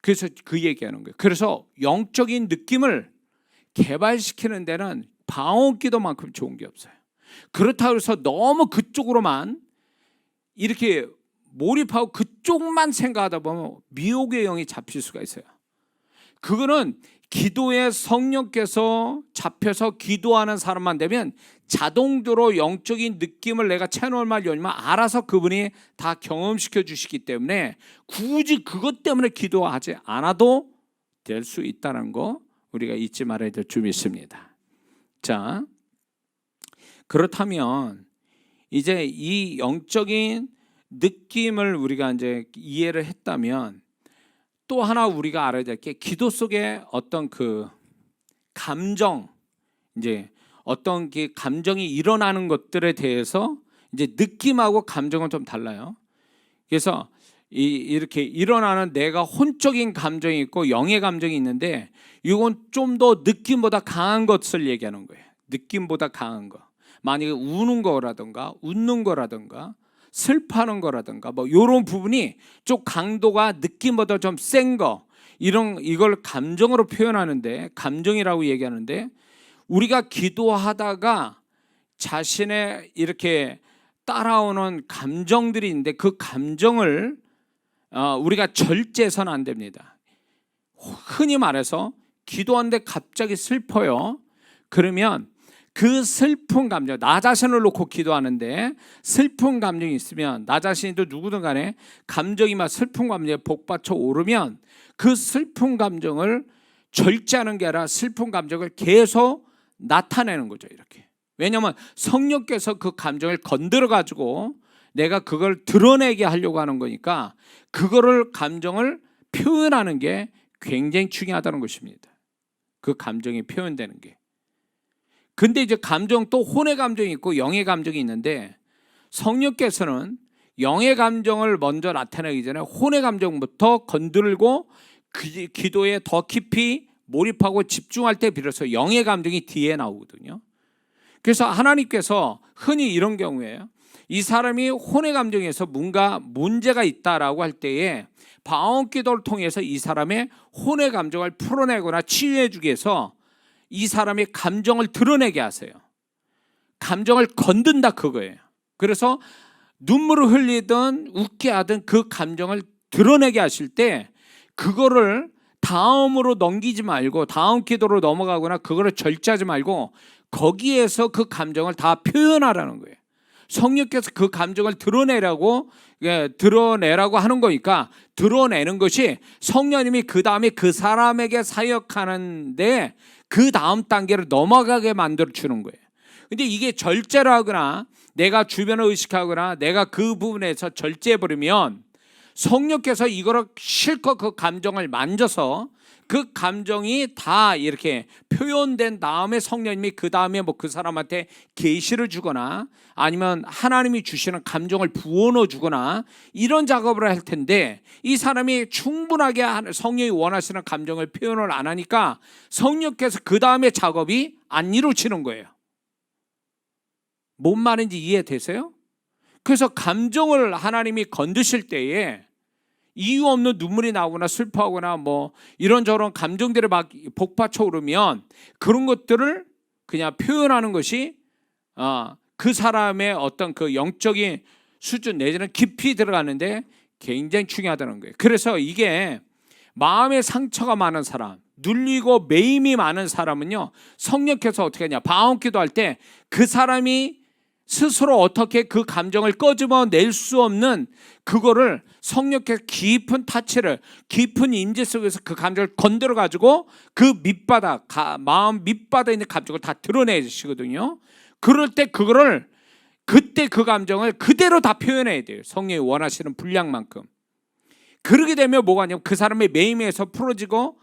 그래서 그 얘기하는 거예요. 그래서 영적인 느낌을 개발시키는 데는 방언 기도만큼 좋은 게 없어요. 그렇다고 해서 너무 그쪽으로만 이렇게 몰입하고 그쪽만 생각하다 보면 미혹의 영이 잡힐 수가 있어요. 그거는 기도에 성령께서 잡혀서 기도하는 사람만 되면 자동적으로 영적인 느낌을 내가 채널만 열면 알아서 그분이 다 경험시켜 주시기 때문에 굳이 그것 때문에 기도하지 않아도 될 수 있다는 거 우리가 잊지 말아야 될 줄 믿습니다. 자, 그렇다면 이제 이 영적인 느낌을 우리가 이제 이해를 했다면 또 하나 우리가 알아야 될 게 기도 속에 어떤 그 감정, 이제 어떤 게 감정이 일어나는 것들에 대해서 이제 느낌하고 감정은 좀 달라요. 그래서 이렇게 일어나는 내가 혼적인 감정이 있고 영의 감정이 있는데 이건 좀 더 느낌보다 강한 것을 얘기하는 거예요. 느낌보다 강한 거. 만약에 우는 거라든가 웃는 거라든가 슬퍼하는 거라든가 뭐 이런 부분이 좀 강도가 느낌보다 좀 센 거, 이걸 감정으로 표현하는데, 감정이라고 얘기하는데, 우리가 기도하다가 자신의 이렇게 따라오는 감정들이 있는데 그 감정을 우리가 절제해서는 안 됩니다. 흔히 말해서 기도하는데 갑자기 슬퍼요. 그러면 그 슬픈 감정, 나 자신을 놓고 기도하는데 슬픈 감정이 있으면, 나 자신이도 누구든 간에 감정이 막 슬픈 감정에 복받쳐 오르면 그 슬픈 감정을 절제하는 게 아니라 슬픈 감정을 계속 나타내는 거죠, 이렇게. 왜냐하면 성령께서 그 감정을 건드려 가지고 내가 그걸 드러내게 하려고 하는 거니까 그거를 감정을 표현하는 게 굉장히 중요하다는 것입니다. 그 감정이 표현되는 게. 근데 이제 감정, 또 혼의 감정이 있고 영의 감정이 있는데, 성령께서는 영의 감정을 먼저 나타내기 전에 혼의 감정부터 건들고 기도에 더 깊이 몰입하고 집중할 때 비로소 영의 감정이 뒤에 나오거든요. 그래서 하나님께서 흔히 이런 경우에요, 이 사람이 혼의 감정에서 뭔가 문제가 있다라고 할 때에 방언 기도를 통해서 이 사람의 혼의 감정을 풀어내거나 치유해 주기 위해서 이 사람의 감정을 드러내게 하세요. 감정을 건든다, 그거예요. 그래서 눈물을 흘리든 웃게 하든 그 감정을 드러내게 하실 때 그거를 다음으로 넘기지 말고 다음 기도로 넘어가거나 그거를 절제하지 말고 거기에서 그 감정을 다 표현하라는 거예요. 성령께서 그 감정을 드러내라고 하는 거니까 드러내는 것이 성령님이 그 다음에 그 사람에게 사역하는데 그 다음 단계를 넘어가게 만들어 주는 거예요. 근데 이게 절제를 하거나 내가 주변을 의식하거나 내가 그 부분에서 절제해버리면 성령께서 이거를 실컷 그 감정을 만져서 그 감정이 다 이렇게 표현된 다음에 성령님이 그 다음에 뭐 그 사람한테 계시를 주거나 아니면 하나님이 주시는 감정을 부어넣어 주거나 이런 작업을 할 텐데 이 사람이 충분하게 성령이 원하시는 감정을 표현을 안 하니까 성령께서 그 다음에 작업이 안 이루어지는 거예요. 뭔 말인지 이해되세요? 그래서 감정을 하나님이 건드실 때에 이유 없는 눈물이 나오거나 슬퍼하거나 뭐 이런저런 감정들이 막 복받쳐 오르면 그런 것들을 그냥 표현하는 것이 그 사람의 어떤 그 영적인 수준 내지는 깊이 들어가는데 굉장히 중요하다는 거예요. 그래서 이게 마음에 상처가 많은 사람, 눌리고 매임이 많은 사람은요, 성령께서 어떻게 하냐, 방언기도 할 때 그 사람이 스스로 어떻게 그 감정을 끄집어낼 수 없는 그거를 성령께서 깊은 타치를, 깊은 임재 속에서 그 감정을 건드려 가지고 그 밑바닥, 마음 밑바닥에 있는 감정을 다 드러내시거든요. 그럴 때 그거를 그때 그 감정을 그대로 다 표현해야 돼요. 성령이 원하시는 분량만큼. 그러게 되면 뭐가 아니면 그 사람의 매임에서 풀어지고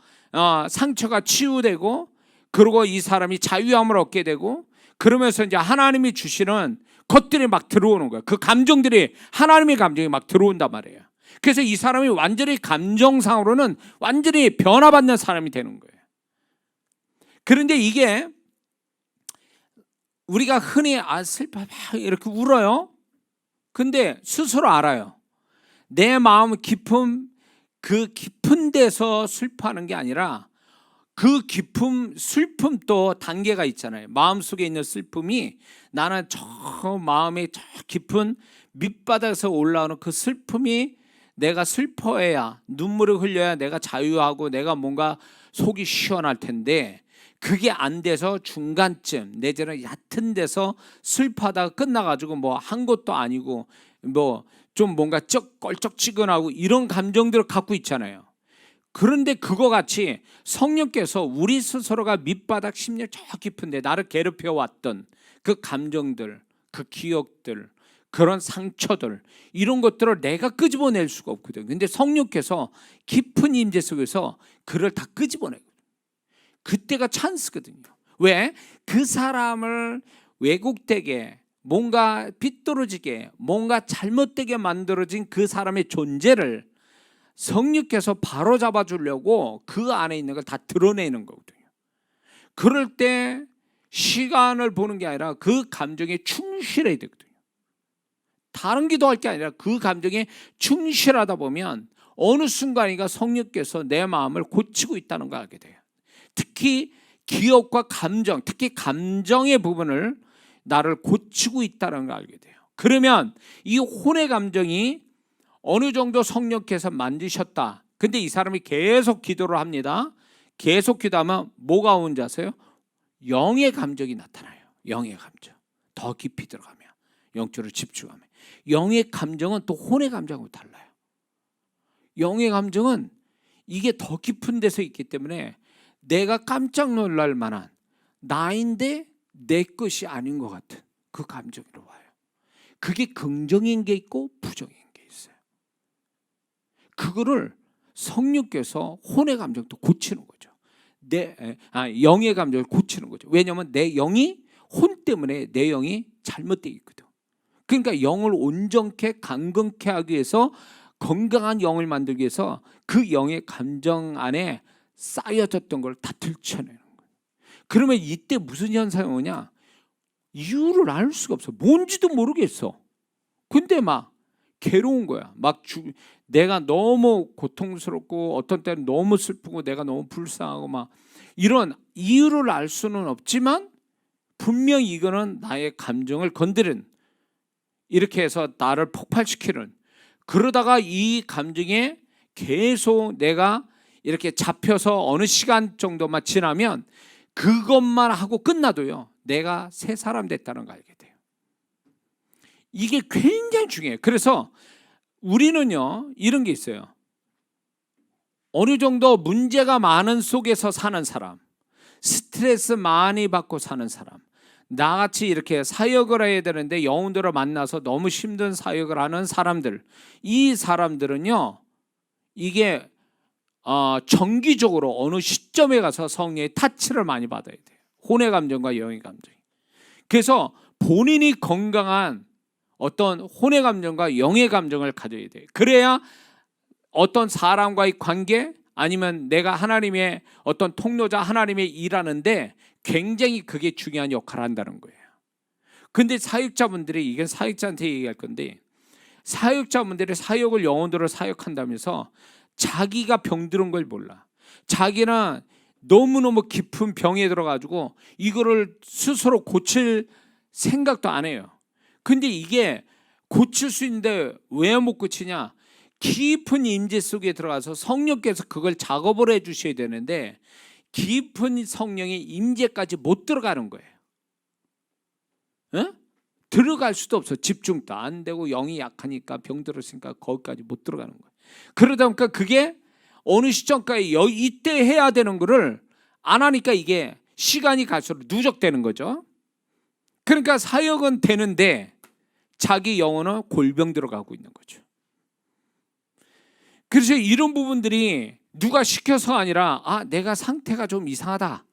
상처가 치유되고 그리고 이 사람이 자유함을 얻게 되고 그러면서 이제 하나님이 주시는 것들이 막 들어오는 거예요. 그 감정들이 하나님의 감정이 막 들어온단 말이에요. 그래서 이 사람이 완전히 감정상으로는 완전히 변화받는 사람이 되는 거예요. 그런데 이게 우리가 흔히 슬퍼 이렇게 울어요. 근데 스스로 알아요. 내 마음 깊은 그 깊은 데서 슬퍼하는 게 아니라 그 슬픔도 단계가 있잖아요. 마음속에 있는 슬픔이 나는 저 마음의 저 깊은 밑바닥에서 올라오는 그 슬픔이 내가 슬퍼해야 눈물을 흘려야 내가 자유하고 내가 뭔가 속이 시원할 텐데 그게 안 돼서 중간쯤 내지는 얕은 데서 슬퍼하다가 끝나가지고 뭐 한 것도 아니고 뭐 좀 뭔가 껄쩍지근하고 이런 감정들을 갖고 있잖아요. 그런데 그거 같이 성령께서 우리 스스로가 밑바닥 심령 저 깊은데 나를 괴롭혀 왔던 그 감정들, 그 기억들, 그런 상처들 이런 것들을 내가 끄집어낼 수가 없거든요. 근데 성령께서 깊은 임재 속에서 그를 다 끄집어내거든요. 그때가 찬스거든요. 왜? 그 사람을 왜곡되게 뭔가 삐뚤어지게 뭔가 잘못되게 만들어진 그 사람의 존재를 성령께서 바로 잡아주려고 그 안에 있는 걸 다 드러내는 거거든요. 그럴 때 시간을 보는 게 아니라 그 감정에 충실해야 되거든요. 다른 기도할 게 아니라 그 감정에 충실하다 보면 어느 순간인가 성령께서 내 마음을 고치고 있다는 걸 알게 돼요. 특히 기억과 감정, 특히 감정의 부분을 나를 고치고 있다는 걸 알게 돼요. 그러면 이 혼의 감정이 어느 정도 성령께서 만드셨다. 근데 이 사람이 계속 기도를 합니다. 계속 기도하면 뭐가 오는지 아세요? 영의 감정이 나타나요. 영의 감정. 더 깊이 들어가면 영적으로 집중하면 영의 감정은 또 혼의 감정하고 달라요. 영의 감정은 이게 더 깊은 데서 있기 때문에 내가 깜짝 놀랄 만한 나인데 내 것이 아닌 것 같은 그 감정으로 와요. 그게 긍정인 게 있고 부정인 게 있어요. 그거를 성령께서 혼의 감정도 고치는 거죠. 영의 감정을 고치는 거죠. 왜냐하면 내 영이 혼 때문에 내 영이 잘못되어 있거든. 그러니까 영을 온전케 강건케 하기 위해서 건강한 영을 만들기 위해서 그 영의 감정 안에 쌓여졌던 걸 다 들춰내는 거예요. 그러면 이때 무슨 현상이 오냐? 이유를 알 수가 없어. 뭔지도 모르겠어. 근데 막 괴로운 거야. 내가 너무 고통스럽고 어떤 때는 너무 슬프고 내가 너무 불쌍하고 막 이런 이유를 알 수는 없지만 분명히 이거는 나의 감정을 건드린 이렇게 해서 나를 폭발시키는 그러다가 이 감정에 계속 내가 이렇게 잡혀서 어느 시간 정도만 지나면 그것만 하고 끝나도요 내가 새 사람 됐다는 거 알게 돼요. 이게 굉장히 중요해요. 그래서 우리는요, 이런 게 있어요. 어느 정도 문제가 많은 속에서 사는 사람, 스트레스 많이 받고 사는 사람, 나같이 이렇게 사역을 해야 되는데 영혼들을 만나서 너무 힘든 사역을 하는 사람들, 이 사람들은요, 이게 정기적으로 어느 시점에 가서 성령의 타치를 많이 받아야 돼요. 혼의 감정과 영의 감정. 그래서 본인이 건강한 어떤 혼의 감정과 영의 감정을 가져야 돼요. 그래야 어떤 사람과의 관계, 아니면 내가 하나님의 어떤 통로자, 하나님의 일하는데 굉장히 그게 중요한 역할을 한다는 거예요. 근데 사역자분들이, 이게 사역자한테 얘기할 건데, 사역자분들이 사역을, 영혼들을 사역한다면서 자기가 병들은 걸 몰라. 자기는 너무너무 깊은 병에 들어가지고 이거를 스스로 고칠 생각도 안 해요. 근데 이게 고칠 수 있는데 왜 못 고치냐? 깊은 임재 속에 들어가서 성령께서 그걸 작업을 해 주셔야 되는데 깊은 성령의 임재까지 못 들어가는 거예요. 에? 들어갈 수도 없어. 집중도 안 되고 영이 약하니까, 병들었으니까 거기까지 못 들어가는 거예요. 그러다 보니까 그게 어느 시점까지 이때 해야 되는 거를 안 하니까 이게 시간이 갈수록 누적되는 거죠. 그러니까 사역은 되는데 자기 영혼은 골병 들어가고 있는 거죠. 그래서 이런 부분들이 누가 시켜서 아니라, 내가 상태가 좀 이상하다,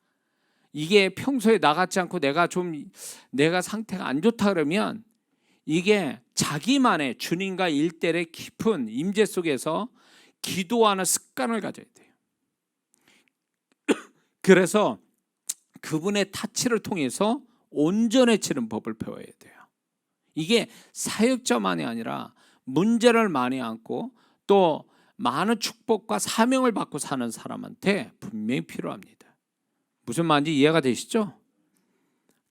이게 평소에 나같지 않고 내가 상태가 안 좋다 그러면 이게 자기만의 주님과 일대의 깊은 임재 속에서 기도하는 습관을 가져야 돼요. 그래서 그분의 타치를 통해서 온전해지는 법을 배워야 돼요. 이게 사역자만이 아니라 문제를 많이 안고 또 많은 축복과 사명을 받고 사는 사람한테 분명히 필요합니다. 무슨 말인지 이해가 되시죠?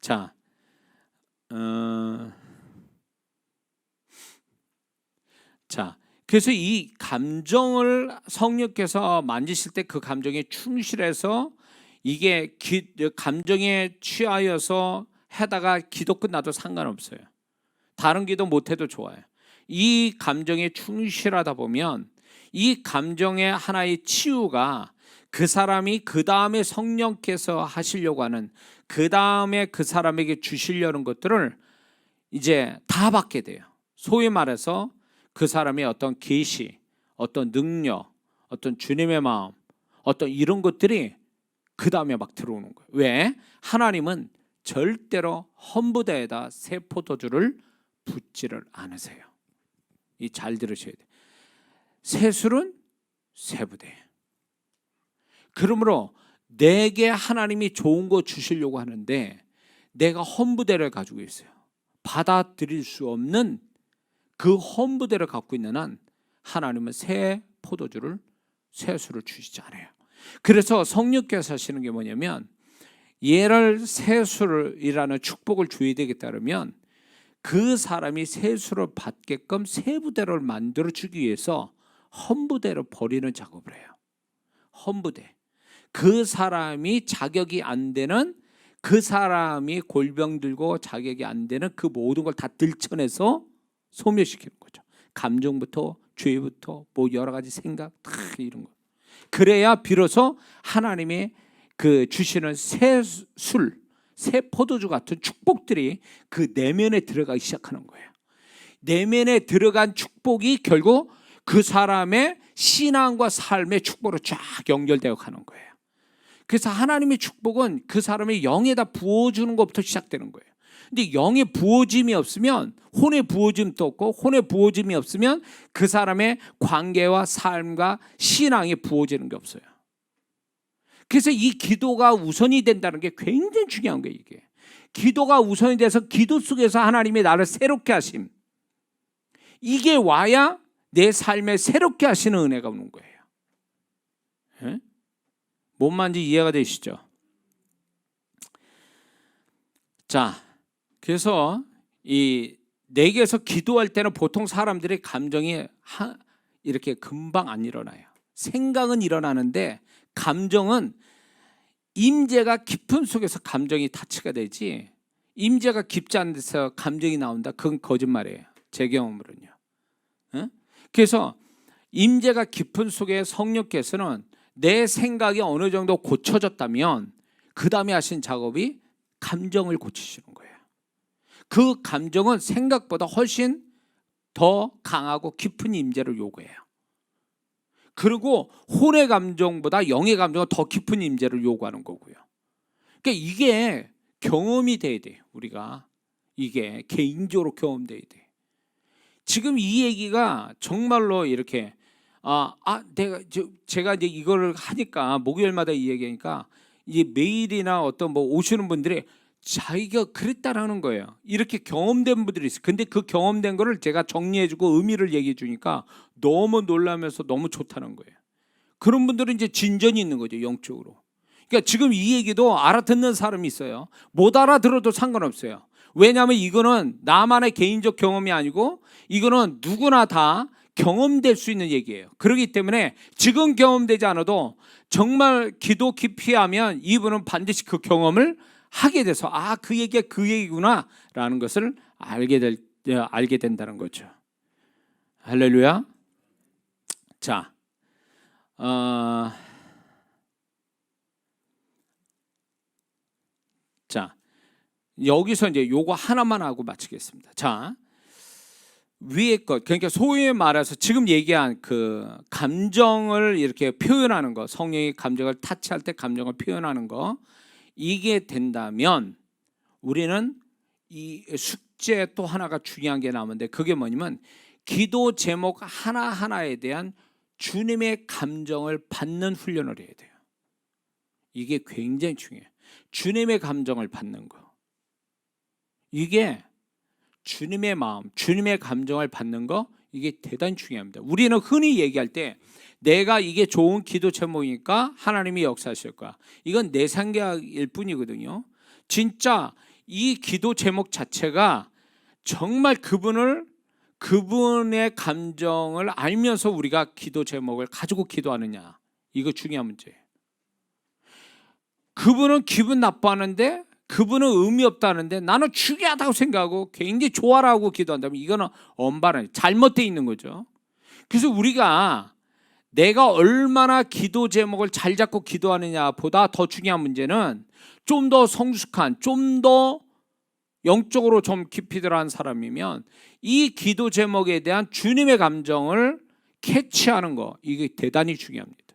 자, 그래서 이 감정을 성령께서 만지실 때 그 감정에 충실해서, 이게 감정에 취하여서 하다가 기도 끝나도 상관없어요. 다른 기도 못해도 좋아요. 이 감정에 충실하다 보면 이 감정의 하나의 치유가 그 사람이 그 다음에 성령께서 하시려고 하는, 그 다음에 그 사람에게 주시려는 것들을 이제 다 받게 돼요. 소위 말해서 그 사람의 어떤 계시, 어떤 능력, 어떤 주님의 마음, 어떤 이런 것들이 그 다음에 막 들어오는 거예요. 왜? 하나님은 절대로 헌부대에다 새 포도주를 붓지를 않으세요. 이 잘 들으셔야 돼요. 새 술은 새 부대. 그러므로 내게 하나님이 좋은 거 주시려고 하는데 내가 헌부대를 가지고 있어요. 받아들일 수 없는 그 헌부대를 갖고 있는 한 하나님은 새 포도주를, 새 술을 주시지 않아요. 그래서 성령께서 하시는 게 뭐냐면, 얘를 새 술이라는 축복을 줘야 되겠다 그러면 그 사람이 새 술을 받게끔 새 부대를 만들어 주기 위해서 헌부대를 버리는 작업을 해요. 헌부대. 그 사람이 자격이 안 되는, 그 사람이 골병 들고 자격이 안 되는 그 모든 걸 다 들춰내서 소멸시키는 거죠. 감정부터 죄부터 뭐 여러 가지 생각 다 이런 거. 그래야 비로소 하나님의 그 주시는 새 술, 새 포도주 같은 축복들이 그 내면에 들어가기 시작하는 거예요. 내면에 들어간 축복이 결국 그 사람의 신앙과 삶의 축복으로 쫙 연결되어 가는 거예요. 그래서 하나님의 축복은 그 사람의 영에다 부어주는 것부터 시작되는 거예요. 근데 영의 부어짐이 없으면, 혼의 부어짐도 없고, 혼의 부어짐이 없으면 그 사람의 관계와 삶과 신앙이 부어지는 게 없어요. 그래서 이 기도가 우선이 된다는 게 굉장히 중요한 거예요. 이게 기도가 우선이 돼서 기도 속에서 하나님이 나를 새롭게 하심, 이게 와야 내 삶에 새롭게 하시는 은혜가 오는 거예요. 예? 뭔 말인지 이해가 되시죠? 자, 그래서 이 내게서 기도할 때는 보통 사람들의 감정이 이렇게 금방 안 일어나요. 생각은 일어나는데 감정은 임재가 깊은 속에서 감정이 타치가 되지, 임재가 깊지 않은 데서 감정이 나온다. 그건 거짓말이에요. 제 경험으로는요. 그래서 임재가 깊은 속에 성령께서는 내 생각이 어느 정도 고쳐졌다면 그 다음에 하신 작업이 감정을 고치시는 거예요. 그 감정은 생각보다 훨씬 더 강하고 깊은 임재를 요구해요. 그리고 혼의 감정보다 영의 감정은 더 깊은 임재를 요구하는 거고요. 그러니까 이게 경험이 돼야 돼요. 우리가 이게 개인적으로 경험돼야 돼. 지금 이 얘기가 정말로 이렇게 제가 이제 이거를 하니까 목요일마다 이 얘기하니까 이제 메일이나 어떤 뭐 오시는 분들이 자기가 그랬다라는 거예요. 이렇게 경험된 분들이 있어요. 근데 그 경험된 거를 제가 정리해주고 의미를 얘기해 주니까 너무 놀라면서 너무 좋다는 거예요. 그런 분들은 이제 진전이 있는 거죠, 영적으로. 그러니까 지금 이 얘기도 알아듣는 사람이 있어요. 못 알아들어도 상관없어요. 왜냐하면 이거는 나만의 개인적 경험이 아니고 이거는 누구나 다 경험될 수 있는 얘기예요. 그렇기 때문에 지금 경험되지 않아도 정말 기도 깊이 하면 이분은 반드시 그 경험을 하게 돼서 그 얘기가 그 얘기구나 라는 것을 알게 된다는 거죠. 할렐루야. 자, 여기서 이제 요거 하나만 하고 마치겠습니다. 자, 위에 것, 그러니까 소위 말해서 지금 얘기한 그 감정을 이렇게 표현하는 거, 성령이 감정을 타치할 때 감정을 표현하는 거, 이게 된다면 우리는 이 숙제 또 하나가 중요한 게 남은데 그게 뭐냐면 기도 제목 하나하나에 대한 주님의 감정을 받는 훈련을 해야 돼요. 이게 굉장히 중요해요. 주님의 감정을 받는 거. 이게 주님의 마음, 주님의 감정을 받는 거, 이게 대단히 중요합니다. 우리는 흔히 얘기할 때 내가 이게 좋은 기도 제목이니까 하나님이 역사하실 거야. 이건 내 생각일 뿐이거든요. 진짜 이 기도 제목 자체가 정말 그분의 감정을 알면서 우리가 기도 제목을 가지고 기도하느냐, 이거 중요한 문제예요. 그분은 기분 나빠하는데, 그분은 의미 없다는데 나는 중요하다고 생각하고 굉장히 좋아라고 기도한다면 이거는 언바른 잘못되어 있는 거죠. 그래서 우리가 내가 얼마나 기도 제목을 잘 잡고 기도하느냐 보다 더 중요한 문제는 좀 더 성숙한, 좀 더 영적으로 좀 깊이 들어간 사람이면 이 기도 제목에 대한 주님의 감정을 캐치하는 거, 이게 대단히 중요합니다.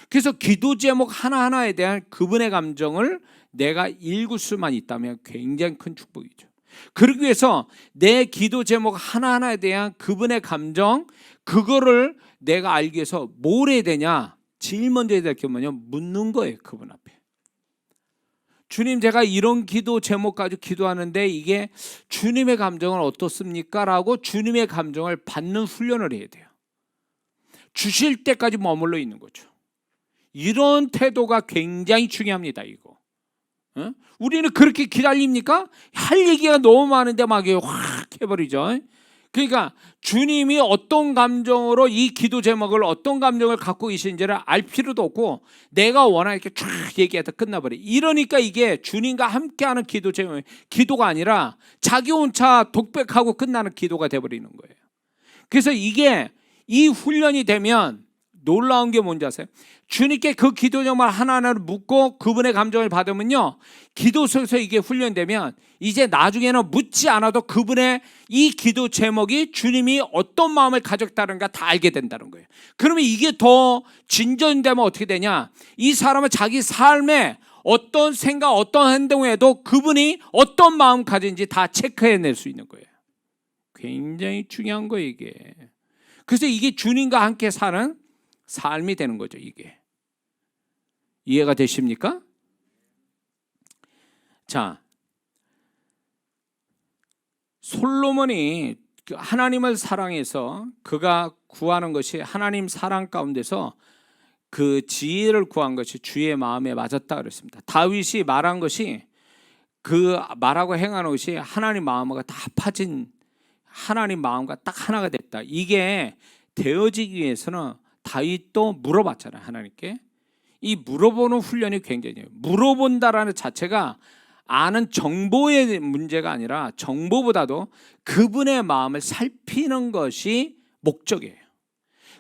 그래서 기도 제목 하나하나에 대한 그분의 감정을 내가 읽을 수만 있다면 굉장히 큰 축복이죠. 그러기 위해서 내 기도 제목 하나하나에 대한 그분의 감정, 그거를 내가 알기 위해서 뭘 해야 되냐? 제일 먼저 해야 될 게 뭐냐? 묻는 거예요. 그분 앞에. 주님, 제가 이런 기도 제목 가지고 기도하는데 이게 주님의 감정은 어떻습니까? 라고 주님의 감정을 받는 훈련을 해야 돼요. 주실 때까지 머물러 있는 거죠. 이런 태도가 굉장히 중요합니다. 이거. 우리는 그렇게 기다립니까? 할 얘기가 너무 많은데 막 확 해버리죠. 그러니까 주님이 어떤 감정으로 이 기도 제목을 어떤 감정을 갖고 계신지를 알 필요도 없고 내가 원하는 이렇게 쫙 얘기하다 끝나버려. 이러니까 이게 주님과 함께하는 기도 제목, 기도가 아니라 자기 혼자 독백하고 끝나는 기도가 돼버리는 거예요. 그래서 이게 이 훈련이 되면 놀라운 게 뭔지 아세요? 주님께 그 기도 정말 하나하나를 묻고 그분의 감정을 받으면요, 기도 속에서 이게 훈련되면 이제 나중에는 묻지 않아도 그분의 이 기도 제목이 주님이 어떤 마음을 가졌다는가 다 알게 된다는 거예요. 그러면 이게 더 진전되면 어떻게 되냐? 이 사람은 자기 삶에 어떤 생각, 어떤 행동을 해도 그분이 어떤 마음 가진지 다 체크해낼 수 있는 거예요. 굉장히 중요한 거예요, 이게. 그래서 이게 주님과 함께 사는 삶이 되는 거죠. 이게 이해가 되십니까? 자, 솔로몬이 하나님을 사랑해서 그가 구하는 것이 하나님 사랑 가운데서 그 지혜를 구한 것이 주의 마음에 맞았다 그랬습니다. 다윗이 말한 것이, 그 말하고 행하는 것이 하나님 마음과 다 파진, 하나님 마음과 딱 하나가 됐다. 이게 되어지기 위해서는 다윗도 물어봤잖아요. 하나님께. 이 물어보는 훈련이 굉장히, 물어본다라는 자체가 아는 정보의 문제가 아니라 정보보다도 그분의 마음을 살피는 것이 목적이에요.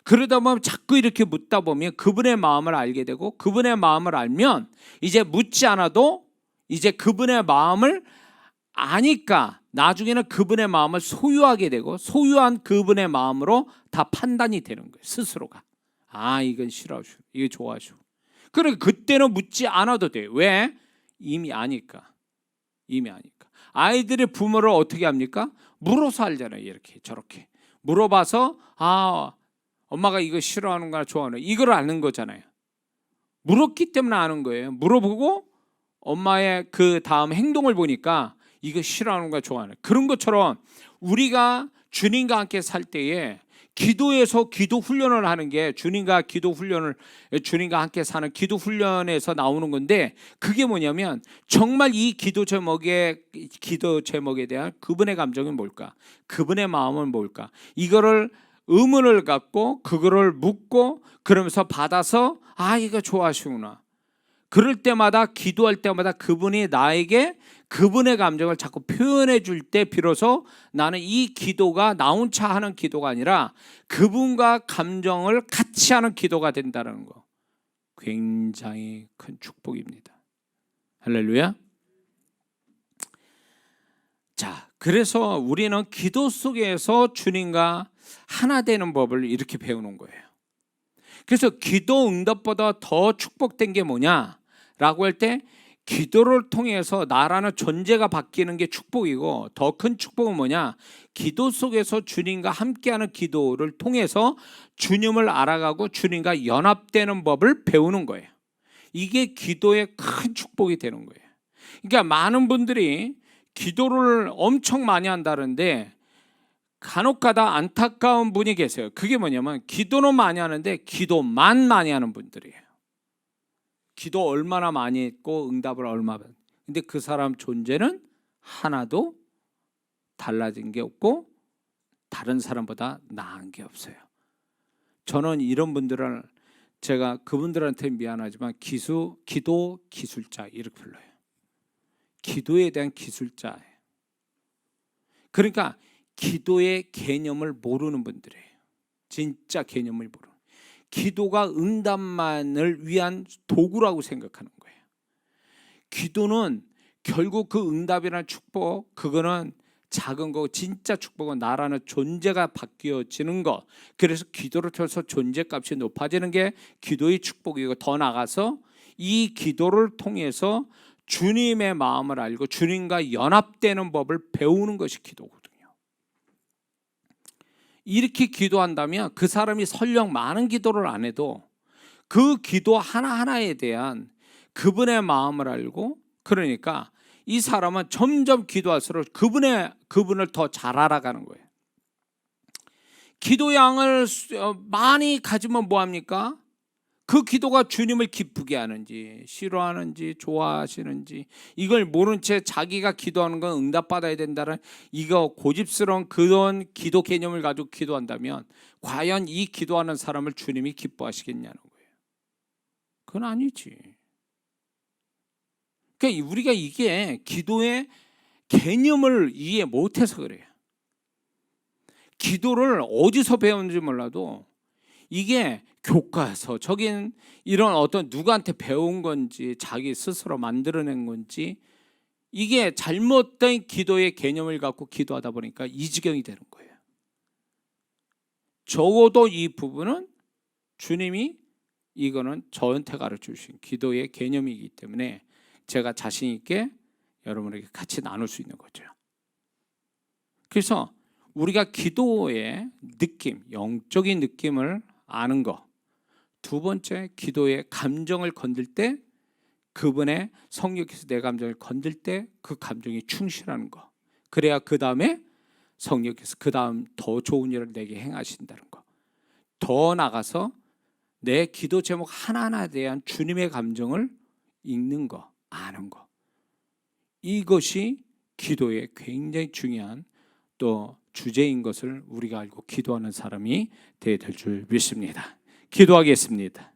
그러다 보면 자꾸 이렇게 묻다 보면 그분의 마음을 알게 되고, 그분의 마음을 알면 이제 묻지 않아도 이제 그분의 마음을 아니까 나중에는 그분의 마음을 소유하게 되고, 소유한 그분의 마음으로 다 판단이 되는 거예요. 스스로가. 아, 이건 싫어하시고 이거 좋아하시고. 그러니까 그때는 묻지 않아도 돼요. 왜? 이미 아니까. 이미 아니까. 아이들의 부모를 어떻게 합니까? 물어서 알잖아요. 이렇게 저렇게 물어봐서, 아, 엄마가 이거 싫어하는구나 좋아하는, 이걸 아는 거잖아요. 물었기 때문에 아는 거예요. 물어보고 엄마의 그 다음 행동을 보니까 이거 싫어하는구나 좋아하는, 그런 것처럼 우리가 주님과 함께 살 때에 기도에서 기도 훈련을 하는 게, 주님과 기도 훈련을, 주님과 함께 사는 기도 훈련에서 나오는 건데, 그게 뭐냐면 정말 이 기도 제목에 대한 그분의 감정은 뭘까? 그분의 마음은 뭘까? 이거를 의문을 갖고 그거를 묻고 그러면서 받아서, 아, 이거 좋아하시구나. 그럴 때마다, 기도할 때마다 그분이 나에게 그분의 감정을 자꾸 표현해 줄 때 비로소 나는 이 기도가 나 혼자 하는 기도가 아니라 그분과 감정을 같이 하는 기도가 된다는 거, 굉장히 큰 축복입니다. 할렐루야. 자, 그래서 우리는 기도 속에서 주님과 하나 되는 법을 이렇게 배우는 거예요. 그래서 기도 응답보다 더 축복된 게 뭐냐라고 할 때, 기도를 통해서 나라는 존재가 바뀌는 게 축복이고, 더 큰 축복은 뭐냐? 기도 속에서 주님과 함께하는 기도를 통해서 주님을 알아가고 주님과 연합되는 법을 배우는 거예요. 이게 기도의 큰 축복이 되는 거예요. 그러니까 많은 분들이 기도를 엄청 많이 한다는데 간혹가다 안타까운 분이 계세요. 그게 뭐냐면 기도는 많이 하는데 기도만 많이 하는 분들이에요. 기도 얼마나 많이 했고 응답을 얼마나, 근데 그 사람 존재는 하나도 달라진 게 없고 다른 사람보다 나은 게 없어요. 저는 이런 분들을, 제가 그분들한테 미안하지만 기도 기술자 이렇게 불러요. 기도에 대한 기술자예요. 그러니까 기도의 개념을 모르는 분들이에요. 진짜 개념을 모르는. 기도가 응답만을 위한 도구라고 생각하는 거예요. 기도는 결국 그 응답이라는 축복, 그거는 작은 거, 진짜 축복은 나라는 존재가 바뀌어지는 거. 그래서 기도를 통해서 존재값이 높아지는 게 기도의 축복이고, 더 나아가서 이 기도를 통해서 주님의 마음을 알고 주님과 연합되는 법을 배우는 것이 기도거든요. 이렇게 기도한다면 그 사람이 설령 많은 기도를 안 해도 그 기도 하나하나에 대한 그분의 마음을 알고, 그러니까 이 사람은 점점 기도할수록 그분을 더 잘 알아가는 거예요. 기도량을 많이 가지면 뭐합니까? 그 기도가 주님을 기쁘게 하는지 싫어하는지 좋아하시는지 이걸 모른 채 자기가 기도하는 건 응답받아야 된다는 이거 고집스러운 그런 기도 개념을 가지고 기도한다면 과연 이 기도하는 사람을 주님이 기뻐하시겠냐는 거예요. 그건 아니지. 그러니까 우리가 이게 기도의 개념을 이해 못해서 그래요. 기도를 어디서 배웠는지 몰라도 이게 교과서, 저긴 이런 어떤 누구한테 배운 건지 자기 스스로 만들어낸 건지, 이게 잘못된 기도의 개념을 갖고 기도하다 보니까 이 지경이 되는 거예요. 적어도 이 부분은 주님이 이거는 저한테 가르쳐 주신 기도의 개념이기 때문에 제가 자신 있게 여러분에게 같이 나눌 수 있는 거죠. 그래서 우리가 기도의 느낌, 영적인 느낌을 아는 거. 두 번째, 기도의 감정을 건들 때, 그분의 성령께서 내 감정을 건들 때 그 감정이 충실하는 거. 그래야 그 다음에 성령께서 그 다음 더 좋은 일을 내게 행하신다는 거. 더 나가서 내 기도 제목 하나하나에 대한 주님의 감정을 읽는 거, 아는 거. 이것이 기도의 굉장히 중요한 또 주제인 것을 우리가 알고 기도하는 사람이 되어야 될 줄 믿습니다. 기도하겠습니다.